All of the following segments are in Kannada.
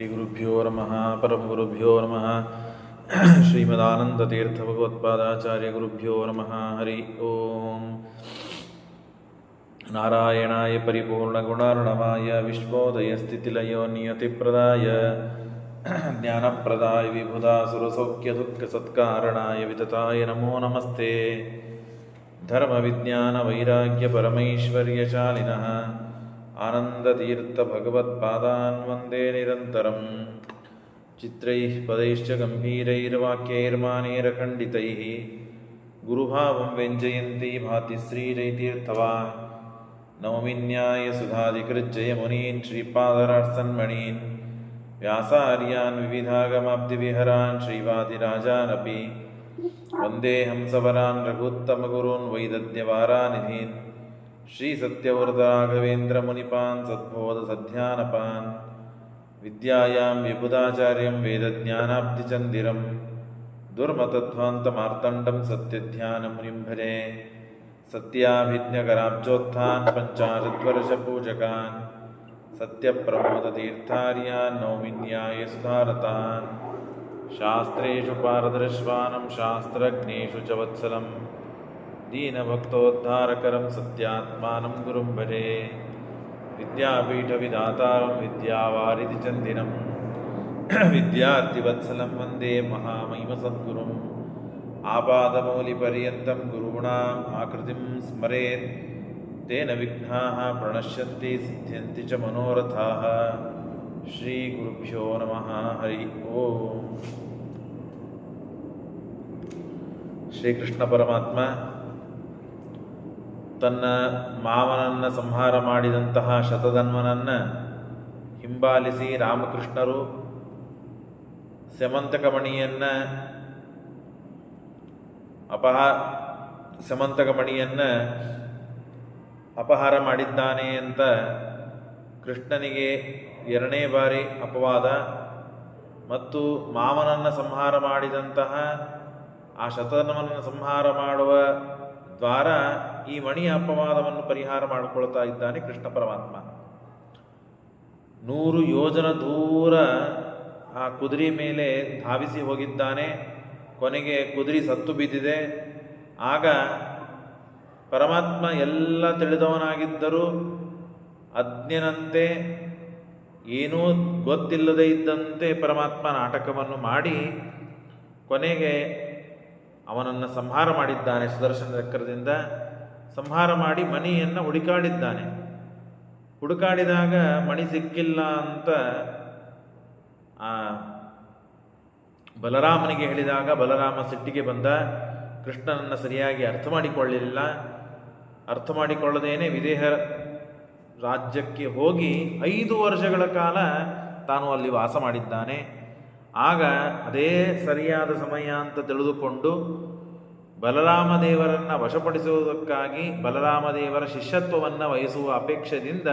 ಶ್ರೀಗುರುಭ್ಯೋ ನಮಃ ಪರಮಗುರುಭ್ಯೋ ನಮಃ ಶ್ರೀಮದಾನಂದತೀರ್ಥಭಗವತ್ಪಾದಾಚಾರ್ಯಗುರುಭ್ಯೋ ನಮಃ ಹರಿ ಓಂ. ನಾರಾಯಣಾಯ ಪರಿಪೂರ್ಣಗುಣಾರ್ಣವಾಯ ವಿಶ್ವೋದಯಸ್ಥಿತಿಲಯೋ ನಿಯತಿಪ್ರದಾಯ ಜ್ಞಾನಪ್ರದಾಯ ವಿಬುಧಾಸುರಸೌಖ್ಯದುಃಖಸತ್ಕಾರಣಾಯ ವಿತತಾಯ ನಮೋ ನಮಸ್ತೆ. ಧರ್ಮವಿಜ್ಞಾನವೈರಾಗ್ಯಪರಮೈಶ್ವರ್ಯಶಾಲಿನಃ ಆನಂದತೀರ್ಥಭಗವತ್ಪಾದಾನ್ ವಂದೇ ನಿರಂತರಂ. ಚಿತ್ರೈಃ ಪದೈಶ್ಚ ಗಂಭೀರೈರ್ವಾಕ್ಯೈರ್ಮಾನೈರಖಂಡಿತೈಃ ಗುರುಭಾವಂ ವ್ಯಂಜಯಂತಿ ಭಾತಿ ಶ್ರೀಜಯತೀರ್ಥವಾನ್. ನವಮಿನ್ಯಾಯಸುಧಾಧಿಕೃಜ್ಜಯಮುನೀನ್ ಶ್ರೀಪಾದರಾಟ್ಸನ್ಮಣೀನ್ ವ್ಯಾಸಾರ್ಯಾನ್ ವಿವಿಧಾಗಮಾಬ್ಧಿವಿಹರಾನ್ ಶ್ರೀವಾದಿರಾಜಾನಪಿ ವಂದೇ ಹಂಸವರಾನ್ ರಘುತ್ತಮಗುರೂನ್ ವೈದದ್ಯವಾರಾನಿಧೀನ್ ಶ್ರೀಸತ್ಯವೃತರಾಘವೇಂದ್ರಮುನಿಪಾನ್ ಸದ್ಬೋಧಸಧ್ಯಾನಪಾನ್. ವಿದ್ಯಾಯಾಂ ವಿಬುಧಾಚಾರ್ಯಂ ವೇದಜ್ಞಾನಾಬ್ಧಿಚಂದಿರಂ ದುರ್ಮತಧ್ವಾಂತಮಾರ್ತಂಡಂ ಸತ್ಯಧ್ಯಾನಮುನಿಂ ಭಜೆ. ಸತ್ಯಾಭಿಜ್ಞಕರಾಬ್ಜೋತ್ಥಾನ್ ಪಂಚಾಶದ್ವರ್ಷಪೂಜಕಾನ್ ಸತ್ಯಪ್ರಮೋದತೀರ್ಥಾರ್ಯಾನ್ ನೌಮಿನ್ಯಾಯಸುಧಾರತಾನ್. ಶಾಸ್ತ್ರೇಷು ಪಾರದರ್ಶ್ವಾನಂ ಶಾಸ್ತ್ರಜ್ಞೇಷು ಚ ವತ್ಸಲಂ ದೀನಭಕ್ತೋದ್ಧಾರಕರಂ ಸತ್ಯಾತ್ಮಾನಂ ಗುರುಂ ಭಜೆ. ವಿದ್ಯಾಪೀಠವಿಧಾತಾರಂ ವಿದ್ಯಾವಾರಿಧಿಚಂದಿರಂ ವಿದ್ಯಾರ್ಥಿವತ್ಸಲಂ ವಂದೇ ಮಹಾಮಹಿಮಸದ್ಗುರುಂ. ಆಪಾದಮೌಲಿಪರ್ಯಂతం ಗುರುಣಾಂ ಆಕೃತಿಂ ಸ್ಮರೇತ್ ತೇನ ವಿಘ್ನಾಃ ಪ್ರಣಶ್ಯಂತಿ ಸಿದ್ಧ್ಯಂತಿ ಚ ಮನೋರಥಾಃ. ಶ್ರೀಗುರುಭ್ಯೋ ನಮಃ ಹರಿ ಓಂ. ಶ್ರೀಕೃಷ್ಣ ಪರಮಾತ್ಮ ತನ್ನ ಮಾವನನ್ನು ಸಂಹಾರ ಮಾಡಿದಂತಹ ಶತಧನ್ವನನ್ನು ಹಿಂಬಾಲಿಸಿ ರಾಮಕೃಷ್ಣರು ಸ್ಯಮಂತಕಮಣಿಯನ್ನು ಅಪಹಾರ ಮಾಡಿದ್ದಾನೆ ಅಂತ ಕೃಷ್ಣನಿಗೆ ಎರಡನೇ ಬಾರಿ ಅಪವಾದ ಮತ್ತು ಮಾವನನ್ನು ಸಂಹಾರ ಮಾಡಿದಂತಹ ಆ ಶತಧನ್ವನನ್ನು ಸಂಹಾರ ಮಾಡುವ ದ್ವಾರ ಈ ಮಣಿಯ ಅಪವಾದವನ್ನು ಪರಿಹಾರ ಮಾಡಿಕೊಳ್ತಾ ಇದ್ದಾನೆ ಕೃಷ್ಣ ಪರಮಾತ್ಮ. 100 ಯೋಜನ ದೂರ ಆ ಕುದುರೆ ಮೇಲೆ ಧಾವಿಸಿ ಹೋಗಿದ್ದಾನೆ. ಕೊನೆಗೆ ಕುದುರೆ ಸತ್ತು ಬಿದ್ದಿದೆ. ಆಗ ಪರಮಾತ್ಮ ಎಲ್ಲ ತಿಳಿದವನಾಗಿದ್ದರೂ ಅಜ್ಞನಂತೆ ಏನೂ ಗೊತ್ತಿಲ್ಲದೆ ಇದ್ದಂತೆ ಪರಮಾತ್ಮ ನಾಟಕವನ್ನು ಮಾಡಿ ಕೊನೆಗೆ ಅವನನ್ನು ಸಂಹಾರ ಮಾಡಿದ್ದಾನೆ. ಸುದರ್ಶನ ಚಕ್ರದಿಂದ ಸಂಹಾರ ಮಾಡಿ ಮಣಿಯನ್ನು ಹುಡುಕಾಡಿದ್ದಾನೆ. ಹುಡುಕಾಡಿದಾಗ ಮಣಿ ಸಿಕ್ಕಿಲ್ಲ ಅಂತ ಬಲರಾಮನಿಗೆ ಹೇಳಿದಾಗ ಬಲರಾಮ ಸಿಟ್ಟಿಗೆ ಬಂದ. ಕೃಷ್ಣನನ್ನು ಸರಿಯಾಗಿ ಅರ್ಥ ಮಾಡಿಕೊಳ್ಳದೇನೆ ವಿದೇಹ ರಾಜ್ಯಕ್ಕೆ ಹೋಗಿ 5 ವರ್ಷಗಳ ಕಾಲ ತಾನು ಅಲ್ಲಿ ವಾಸ ಮಾಡಿದ್ದಾನೆ. ಆಗ ಅದೇ ಸರಿಯಾದ ಸಮಯ ಅಂತ ತಿಳಿದುಕೊಂಡು ಬಲರಾಮದೇವರನ್ನು ವಶಪಡಿಸುವುದಕ್ಕಾಗಿ ಬಲರಾಮದೇವರ ಶಿಷ್ಯತ್ವವನ್ನು ವಹಿಸುವ ಅಪೇಕ್ಷದಿಂದ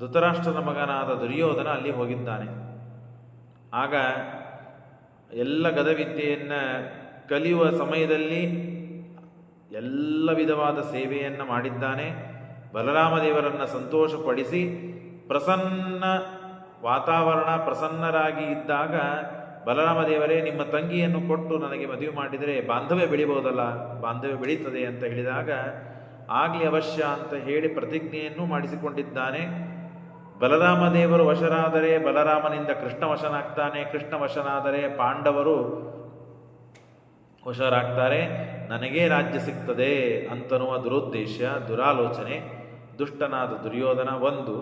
ಧೃತರಾಷ್ಟ್ರನ ಮಗನಾದ ದುರ್ಯೋಧನ ಅಲ್ಲಿ ಹೋಗಿದ್ದಾನೆ. ಆಗ ಎಲ್ಲ ಗದವಿದ್ಯೆಯನ್ನು ಕಲಿಯುವ ಸಮಯದಲ್ಲಿ ಎಲ್ಲ ವಿಧವಾದ ಸೇವೆಯನ್ನು ಮಾಡಿದ್ದಾನೆ. ಬಲರಾಮದೇವರನ್ನು ಸಂತೋಷಪಡಿಸಿ ಪ್ರಸನ್ನ ವಾತಾವರಣ ಪ್ರಸನ್ನರಾಗಿ ಇದ್ದಾಗ ಬಲರಾಮದೇವರೇ ನಿಮ್ಮ ತಂಗಿಯನ್ನು ಕೊಟ್ಟು ನನಗೆ ಮದುವೆ ಮಾಡಿದರೆ ಬಾಂಧವ್ಯ ಬೆಳಿಬೋದಲ್ಲ, ಬಾಂಧವ್ಯ ಬೆಳೀತದೆ ಅಂತ ಹೇಳಿದಾಗ ಆಗಲಿ ಅವಶ್ಯ ಅಂತ ಹೇಳಿ ಪ್ರತಿಜ್ಞೆಯನ್ನು ಮಾಡಿಸಿಕೊಂಡಿದ್ದಾನೆ. ಬಲರಾಮದೇವರು ವಶರಾದರೆ ಬಲರಾಮನಿಂದ ಕೃಷ್ಣ ವಶನಾಗ್ತಾನೆ. ಕೃಷ್ಣ ವಶನಾದರೆ ಪಾಂಡವರು ವಶರಾಗ್ತಾರೆ. ನನಗೇ ರಾಜ್ಯ ಸಿಗ್ತದೆ ಅಂತನ್ನುವ ದುರುದ್ದೇಶ, ದುರಾಲೋಚನೆ ದುಷ್ಟನಾದ ದುರ್ಯೋಧನ ಒಂದು.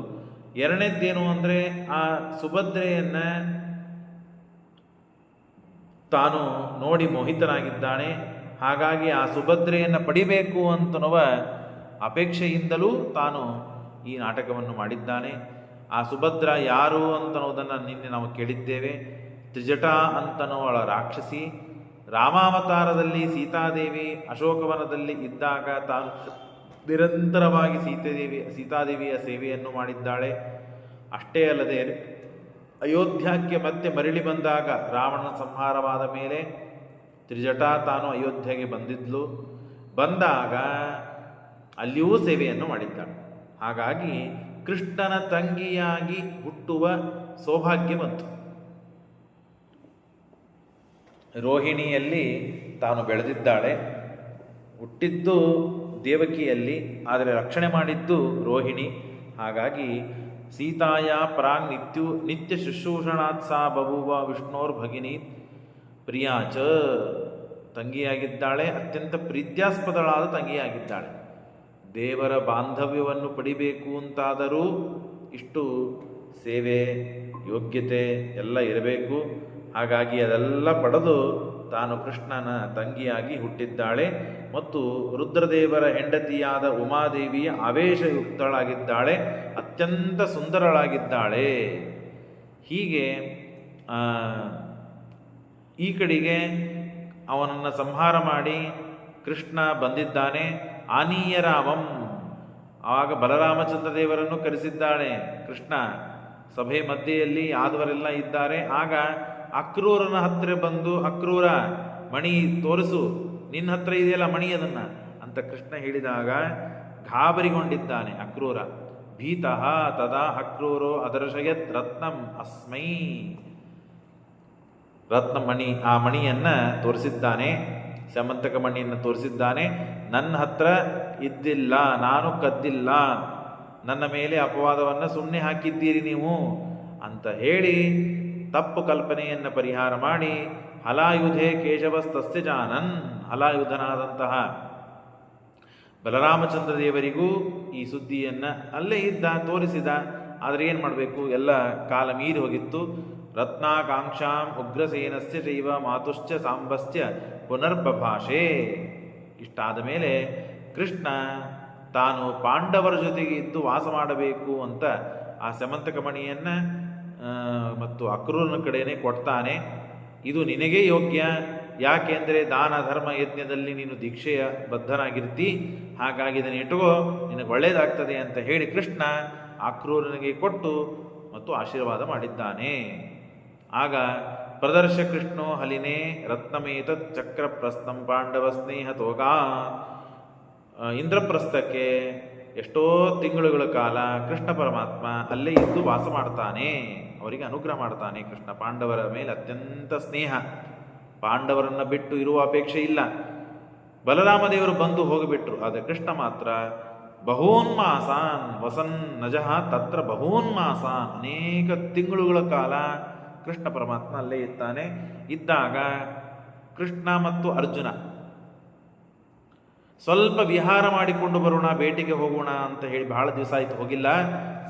ಎರಡನೇದ್ದೇನು ಅಂದರೆ ಆ ಸುಭದ್ರೆಯನ್ನು ತಾನು ನೋಡಿ ಮೋಹಿತನಾಗಿದ್ದಾನೆ. ಹಾಗಾಗಿ ಆ ಸುಭದ್ರೆಯನ್ನು ಪಡಿಬೇಕು ಅಂತನ್ನುವ ಅಪೇಕ್ಷೆಯಿಂದಲೂ ತಾನು ಈ ನಾಟಕವನ್ನು ಮಾಡಿದ್ದಾನೆ. ಆ ಸುಭದ್ರ ಯಾರು ಅಂತನ್ನುವುದನ್ನು ನಿನ್ನೆ ನಾವು ಕೇಳಿದ್ದೇವೆ. ತ್ರಿಜಟ ಅಂತನ್ನುವಳ ರಾಕ್ಷಸಿ ರಾಮಾವತಾರದಲ್ಲಿ ಸೀತಾದೇವಿ ಅಶೋಕವನದಲ್ಲಿ ಇದ್ದಾಗ ತಾನು ನಿರಂತರವಾಗಿ ಸೀತಾದೇವಿಯ ಸೇವೆಯನ್ನು ಮಾಡಿದ್ದಾಳೆ. ಅಷ್ಟೇ ಅಲ್ಲದೆ ಅಯೋಧ್ಯಕ್ಕೆ ಮತ್ತೆ ಮರಳಿ ಬಂದಾಗ ರಾವಣನ ಸಂಹಾರವಾದ ಮೇಲೆ ತ್ರಿಜಟ ತಾನು ಅಯೋಧ್ಯೆಗೆ ಬಂದಾಗ ಅಲ್ಲಿಯೂ ಸೇವೆಯನ್ನು ಮಾಡಿದ್ದಾಳೆ. ಹಾಗಾಗಿ ಕೃಷ್ಣನ ತಂಗಿಯಾಗಿ ಹುಟ್ಟುವ ಸೌಭಾಗ್ಯ ಬಂತು. ರೋಹಿಣಿಯಲ್ಲಿ ತಾನು ಬೆಳೆದಿದ್ದಾಳೆ, ಹುಟ್ಟಿದ್ದು ದೇವಕಿಯಲ್ಲಿ, ಆದರೆ ರಕ್ಷಣೆ ಮಾಡಿದ್ದು ರೋಹಿಣಿ. ಹಾಗಾಗಿ ಸೀತಾಯ ಪ್ರಾಗ್ ನಿತ್ಯ ಶುಶ್ರೂಷಣಾತ್ ಸಾ ಬಭೂವ ವಿಷ್ಣೋರ್ ಭಗಿನಿ ಪ್ರಿಯಾಚ. ತಂಗಿಯಾಗಿದ್ದಾಳೆ, ಅತ್ಯಂತ ಪ್ರೀತ್ಯಾಸ್ಪದಳಾದ ತಂಗಿಯಾಗಿದ್ದಾಳೆ. ದೇವರ ಬಾಂಧವ್ಯವನ್ನು ಪಡಿಬೇಕು ಅಂತಾದರೂ ಇಷ್ಟು ಸೇವೆ, ಯೋಗ್ಯತೆ ಎಲ್ಲ ಇರಬೇಕು. ಹಾಗಾಗಿ ಅದೆಲ್ಲ ಪಡೆದು ತಾನು ಕೃಷ್ಣನ ತಂಗಿಯಾಗಿ ಹುಟ್ಟಿದ್ದಾಳೆ ಮತ್ತು ರುದ್ರದೇವರ ಹೆಂಡತಿಯಾದ ಉಮಾದೇವಿಯ ಆವೇಶಯುಕ್ತಳಾಗಿದ್ದಾಳೆ, ಅತ್ಯಂತ ಸುಂದರಳಾಗಿದ್ದಾಳೆ. ಹೀಗೆ ಈ ಕಡೆಗೆ ಅವನನ್ನು ಸಂಹಾರ ಮಾಡಿ ಕೃಷ್ಣ ಬಂದಿದ್ದಾನೆ. ಆನೀಯ ರಾಮಂ, ಆಗ ಬಲರಾಮಚಂದ್ರ ದೇವರನ್ನು ಕರೆಸಿದ್ದಾಳೆ ಕೃಷ್ಣ. ಸಭೆ ಮಧ್ಯೆಯಲ್ಲಿ ಯಾದವರೆಲ್ಲ ಇದ್ದಾರೆ. ಆಗ ಅಕ್ರೂರನ ಹತ್ತಿರ ಬಂದು, ಅಕ್ರೂರ ಮಣಿ ತೋರಿಸು, ನಿನ್ನ ಹತ್ರ ಇದೆಯಲ್ಲ ಮಣಿ ಅದನ್ನು ಅಂತ ಕೃಷ್ಣ ಹೇಳಿದಾಗ ಗಾಬರಿಗೊಂಡಿದ್ದಾನೆ ಅಕ್ರೂರ. ಭೀತಃ ತದಾ ಅಕ್ರೂರೋ ಅದರ್ಶಯತ್ ರತ್ನಂ ಅಸ್ಮೈ. ರತ್ನ ಮಣಿ, ಆ ಮಣಿಯನ್ನು ತೋರಿಸಿದ್ದಾನೆ, ಸ್ಯಮಂತಕ ಮಣಿಯನ್ನು ತೋರಿಸಿದ್ದಾನೆ. ನನ್ನ ಹತ್ರ ಇದ್ದಿಲ್ಲ, ನಾನು ಕದ್ದಿಲ್ಲ, ನನ್ನ ಮೇಲೆ ಅಪವಾದವನ್ನು ಸುಮ್ಮನೆ ಹಾಕಿದ್ದೀರಿ ನೀವು ಅಂತ ಹೇಳಿ ತಪ್ಪು ಕಲ್ಪನೆಯನ್ನು ಪರಿಹಾರ ಮಾಡಿ ಹಲಾಯುಧೆ ಕೇಶವಸ್ತಸ್ಯ ಜಾನನ್, ಹಲಾಯುಧನಾದಂತಹ ಬಲರಾಮಚಂದ್ರ ದೇವರಿಗೂ ಈ ಸುದ್ದಿಯನ್ನು ಅಲ್ಲೇ ಇದ್ದ ತೋರಿಸಿದ. ಆದರೆ ಏನು ಮಾಡಬೇಕು, ಎಲ್ಲ ಕಾಲ ಮೀರಿ ಹೋಗಿತ್ತು. ರತ್ನಾಕಾಂಕ್ಷಾಂ ಉಗ್ರಸೇನಸ್ಯ ಚೈವ ಮಾತುಶ್ಚ ಸಾಂಬಸ್ಯ ಪುನರ್ಬಭಾಷೆ. ಇಷ್ಟಾದ ಮೇಲೆ ಕೃಷ್ಣ ತಾನು ಪಾಂಡವರ ಜೊತೆಗೆ ಇದ್ದು ವಾಸ ಮಾಡಬೇಕು ಅಂತ ಆ ಸ್ಯಮಂತಕ ಮಣಿಯನ್ನು ಮತ್ತು ಅಕ್ರೂರನ ಕಡೆಯೇ ಕೊಡ್ತಾನೆ. ಇದು ನಿನಗೇ ಯೋಗ್ಯ, ಯಾಕೆಂದರೆ ದಾನ ಧರ್ಮ ಯಜ್ಞದಲ್ಲಿ ನೀನು ದೀಕ್ಷೆಯ ಬದ್ಧನಾಗಿರ್ತಿ, ಹಾಗಾಗಿ ಇದನ್ನು ಇಟ್ಟುಕೋ, ನಿನಗೆ ಒಳ್ಳೆಯದಾಗ್ತದೆ ಅಂತ ಹೇಳಿ ಕೃಷ್ಣ ಅಕ್ರೂರನಿಗೆ ಕೊಟ್ಟು ಮತ್ತು ಆಶೀರ್ವಾದ ಮಾಡಿದ್ದಾನೆ. ಆಗ ಪ್ರದರ್ಶ ಕೃಷ್ಣೋ ಹಲಿನೇ ರತ್ನಮೇತತ್ ಚಕ್ರ ಪ್ರಸ್ಥಂ ಪಾಂಡವ ಸ್ನೇಹ ತೋಗಾ. ಇಂದ್ರಪ್ರಸ್ಥಕ್ಕೆ ಎಷ್ಟೋ ತಿಂಗಳುಗಳ ಕಾಲ ಕೃಷ್ಣ ಪರಮಾತ್ಮ ಅಲ್ಲೇ ಇದ್ದು ವಾಸ ಮಾಡ್ತಾನೆ, ಅವರಿಗೆ ಅನುಗ್ರಹ ಮಾಡ್ತಾನೆ. ಕೃಷ್ಣ ಪಾಂಡವರ ಮೇಲೆ ಅತ್ಯಂತ ಸ್ನೇಹ, ಪಾಂಡವರನ್ನು ಬಿಟ್ಟು ಇರುವ ಅಪೇಕ್ಷೆ ಇಲ್ಲ. ಬಲರಾಮದೇವರು ಬಂದು ಹೋಗಿಬಿಟ್ರು, ಆದರೆ ಕೃಷ್ಣ ಮಾತ್ರ ಬಹೂನ್ಮಾಸಾನ್ ವಸನ್ ನಜಃ ತತ್ರ ಬಹೂನ್ಮಾಸಾನ್, ಅನೇಕ ತಿಂಗಳುಗಳ ಕಾಲ ಕೃಷ್ಣ ಪರಮಾತ್ಮ ಅಲ್ಲೇ ಇದ್ದಾನೆ. ಇದ್ದಾಗ ಕೃಷ್ಣ ಮತ್ತು ಅರ್ಜುನ ಸ್ವಲ್ಪ ವಿಹಾರ ಮಾಡಿಕೊಂಡು ಬರೋಣ, ಬೇಟೆಗೆ ಹೋಗೋಣ ಅಂತ ಹೇಳಿ, ಬಹಳ ದಿವಸ ಆಯಿತು ಹೋಗಿಲ್ಲ,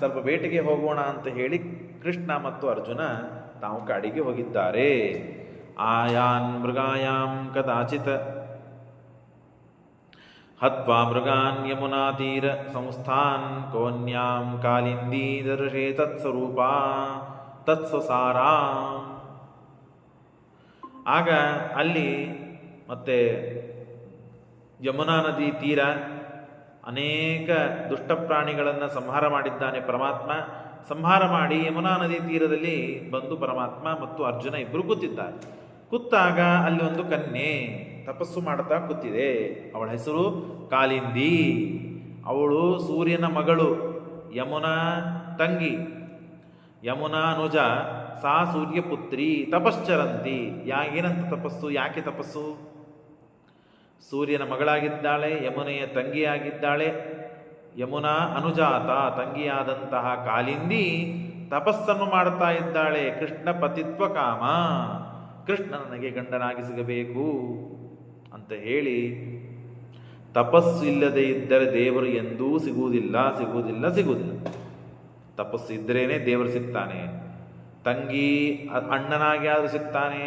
ಸ್ವಲ್ಪ ಬೇಟೆಗೆ ಹೋಗೋಣ ಅಂತ ಹೇಳಿ ಕೃಷ್ಣ ಮತ್ತು ಅರ್ಜುನ ತಾವು ಕಾಡಿಗೆ ಹೋಗಿದ್ದಾರೆ. ಆಯಾನ್ ಮೃಗಾಯಾಂ ಕದಾಚಿತ್ ಹತ್ವಾ ಮೃಗಾನ್ ಯಮುನಾ ತೀರ ಸಂಸ್ಥಾನ್ ಕೋನ್ಯಾಂ ಕಾಲಿಂದೀ ದರ್ಶೇ ತತ್ಸ್ವರೂಪ ತತ್ಸ್ವಸಾರಾಂ. ಆಗ ಅಲ್ಲಿ ಮತ್ತೆ ಯಮುನಾ ನದಿ ತೀರ ಅನೇಕ ದುಷ್ಟ ಪ್ರಾಣಿಗಳನ್ನು ಸಂಹಾರ ಮಾಡಿದ್ದಾನೆ ಪರಮಾತ್ಮ. ಸಂಹಾರ ಮಾಡಿ ಯಮುನಾ ನದಿ ತೀರದಲ್ಲಿ ಬಂದು ಪರಮಾತ್ಮ ಮತ್ತು ಅರ್ಜುನ ಇಬ್ಬರು ಕೂತಿದ್ದಾರೆ. ಕೂತಾಗ ಅಲ್ಲಿ ಒಂದು ಕನ್ಯೆ ತಪಸ್ಸು ಮಾಡ್ತಾ ಕೂತಿದೆ. ಅವಳ ಹೆಸರು ಕಾಲಿಂದಿ. ಅವಳು ಸೂರ್ಯನ ಮಗಳು, ಯಮುನಾ ತಂಗಿ, ಯಮುನಾ ನುಜ, ಸಾ ಸೂರ್ಯಪುತ್ರಿ. ತಪಶ್ಚರಂತಿ. ಏನಂತ ತಪಸ್ಸು, ಯಾಕೆ ತಪಸ್ಸು? ಸೂರ್ಯನ ಮಗಳಾಗಿದ್ದಾಳೆ, ಯಮುನೆಯ ತಂಗಿಯಾಗಿದ್ದಾಳೆ. ಯಮುನಾ ಅನುಜಾತ, ತಂಗಿಯಾದಂತಹ ಕಾಲಿಂದಿ ತಪಸ್ಸನ್ನು ಮಾಡ್ತಾ ಇದ್ದಾಳೆ. ಕೃಷ್ಣ ಪತಿತ್ವ ಕಾಮ, ಕೃಷ್ಣ ನನಗೆ ಗಂಡನಾಗಿ ಸಿಗಬೇಕು ಅಂತ ಹೇಳಿ. ತಪಸ್ಸು ಇಲ್ಲದೆ ಇದ್ದರೆ ದೇವರು ಎಂದೂ ಸಿಗುವುದಿಲ್ಲ, ಸಿಗುವುದಿಲ್ಲ, ಸಿಗುವುದಿಲ್ಲ. ತಪಸ್ಸು ಇದ್ದರೇನೆ ದೇವರು ಸಿಗ್ತಾನೆ. ತಂಗಿ ಅಣ್ಣನಾಗಿ ಆದರೂ ಸಿಗ್ತಾನೆ,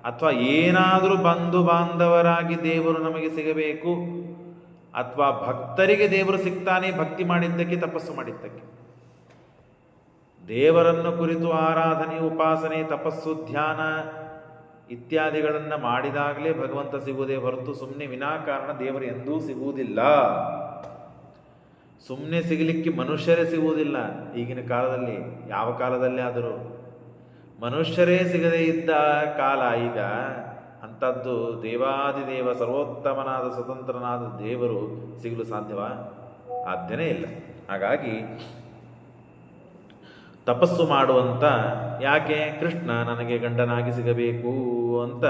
ಅಥವಾ ಏನಾದರೂ ಬಂಧು ಬಾಂಧವರಾಗಿ ದೇವರು ನಮಗೆ ಸಿಗಬೇಕು, ಅಥವಾ ಭಕ್ತರಿಗೆ ದೇವರು ಸಿಗ್ತಾನೆ ಭಕ್ತಿ ಮಾಡಿದ್ದಕ್ಕೆ, ತಪಸ್ಸು ಮಾಡಿದ್ದಕ್ಕೆ. ದೇವರನ್ನು ಕುರಿತು ಆರಾಧನೆ, ಉಪಾಸನೆ, ತಪಸ್ಸು, ಧ್ಯಾನ ಇತ್ಯಾದಿಗಳನ್ನು ಮಾಡಿದಾಗಲೇ ಭಗವಂತ ಸಿಗುವುದೇ ಹೊರತು ಸುಮ್ಮನೆ ವಿನಾಕಾರಣ ದೇವರು ಎಂದೂ ಸಿಗುವುದಿಲ್ಲ. ಸುಮ್ಮನೆ ಸಿಗಲಿಕ್ಕೆ ಮನುಷ್ಯರೇ ಸಿಗುವುದಿಲ್ಲ ಈಗಿನ ಕಾಲದಲ್ಲಿ. ಯಾವ ಕಾಲದಲ್ಲಿ ಆದರೂ ಮನುಷ್ಯರೇ ಸಿಗದೇ ಇದ್ದ ಕಾಲ ಈಗ. ಅಂಥದ್ದು ದೇವಾದಿದೇವ ಸರ್ವೋತ್ತಮನಾದ ಸ್ವತಂತ್ರನಾದ ದೇವರು ಸಿಗಲು ಸಾಧ್ಯವಾ? ಸಾಧ್ಯನೇ ಇಲ್ಲ. ಹಾಗಾಗಿ ತಪಸ್ಸು ಮಾಡುವಂತ, ಯಾಕೆ ಕೃಷ್ಣ ನನಗೆ ಗಂಡನಾಗಿ ಸಿಗಬೇಕು ಅಂತ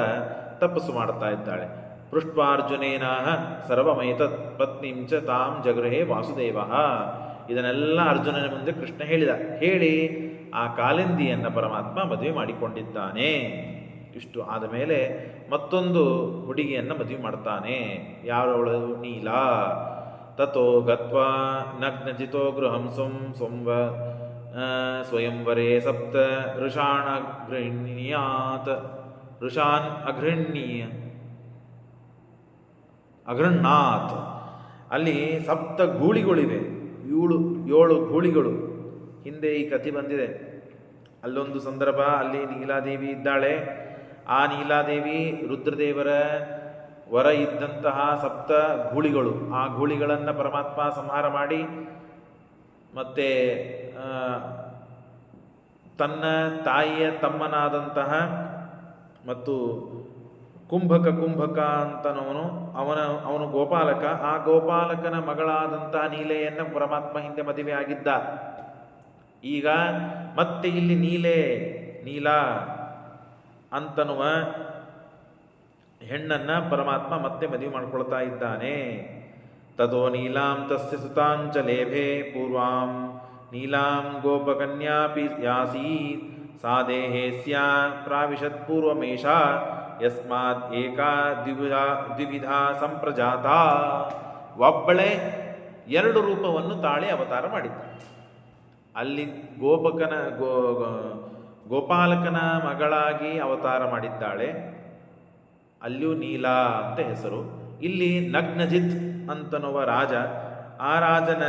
ತಪಸ್ಸು ಮಾಡ್ತಾ ಇದ್ದಾಳೆ. ಪೃಷ್ಟ್ವಾರ್ಜುನೇನಾಹ ಸರ್ವಮೈತತ್ ಪತ್ನಿಂ ಚ ತಾಂ ಜಗೃಹೇ ವಾಸುದೇವ. ಇದನ್ನೆಲ್ಲ ಅರ್ಜುನನ ಮುಂದೆ ಕೃಷ್ಣ ಹೇಳಿ ಆ ಕಾಲಿಂದಿಯನ್ನು ಪರಮಾತ್ಮ ಮದುವೆ ಮಾಡಿಕೊಂಡಿದ್ದಾನೆ. ಇಷ್ಟು ಆದ ಮೇಲೆ ಮತ್ತೊಂದು ಹುಡುಗಿಯನ್ನು ಮದುವೆ ಮಾಡ್ತಾನೆ. ಯಾರವಳು? ನೀಲಾ. ತಥೋ ಗತ್ವಾ ನಗ್ನಜಿತೋ ಗೃಹಂ ಸ್ವಯಂವರೇ ಸಪ್ತ ಋಷಾನ್ ಅಘೃಣ್ಣಾತ್. ಅಲ್ಲಿ ಸಪ್ತ ಗೂಳಿಗಳಿವೆ, ಏಳು ಗೂಳಿಗಳು. ಹಿಂದೆ ಈ ಕಥೆ ಬಂದಿದೆ. ಅಲ್ಲೊಂದು ಸಂದರ್ಭ, ಅಲ್ಲಿ ನೀಲಾದೇವಿ ಇದ್ದಾಳೆ. ಆ ನೀಲಾದೇವಿ ರುದ್ರದೇವರ ವರ ಇದ್ದಂತಹ ಸಪ್ತ ಗೂಳಿಗಳು. ಆ ಗೂಳಿಗಳನ್ನು ಪರಮಾತ್ಮ ಸಂಹಾರ ಮಾಡಿ ಮತ್ತೆ ತನ್ನ ತಾಯಿಯ ತಮ್ಮನಾದಂತಹ ಮತ್ತು ಕುಂಭಕ ಅಂತನವನು ಅವನು ಗೋಪಾಲಕ. ಆ ಗೋಪಾಲಕನ ಮಗಳಾದಂತಹ ನೀಲೆಯನ್ನು ಪರಮಾತ್ಮ ಹಿಂದೆ ಮದುವೆ ಆಗಿದ್ದ. ಈಗ ಮತ್ತೆ ಇಲ್ಲಿ ನೀಲಾ ಅಂತನ್ನುವ ಹೆಣ್ಣನ್ನ ಪರಮಾತ್ಮ ಮತ್ತೆ ಮದುವೆ ಮಾಡಿಕೊಳ್ತಾ ಇದ್ದಾನೆ. ತದೋ ನೀಲಾಂ ತಸ್ಯ ಸುತಾಂಚ ಲೇಭೆ ಪೂರ್ವಾಂ ನೀಲಾಂ ಗೋಪಕನ್ಯಾಪಿ ಯಾಸೀತ್ ಸಾ ದೇಹೇ ಸ್ಯಾತ್ ಪ್ರಾವಿಶತ್ ಪೂರ್ವಮೇಷ ಯಸ್ಮಾತ್ ಏಕಾ ದ್ವಿವಿಧಾ ಸಂಪ್ರಜಾತ. ಒಬ್ಬಳೇ ಎರಡು ರೂಪವನ್ನು ತಾಳಿ ಅವತಾರ ಮಾಡಿದ್ದಾಳೆ. ಅಲ್ಲಿ ಗೋಪಾಲಕನ ಮಗಳಾಗಿ ಅವತಾರ ಮಾಡಿದ್ದಾಳೆ. ಅಲ್ಲಿಯೂ ನೀಲಾ ಅಂತ ಹೆಸರು. ಇಲ್ಲಿ ನಗ್ನಜಿತ್ ಅಂತನ್ನುವ ರಾಜ, ಆ ರಾಜನ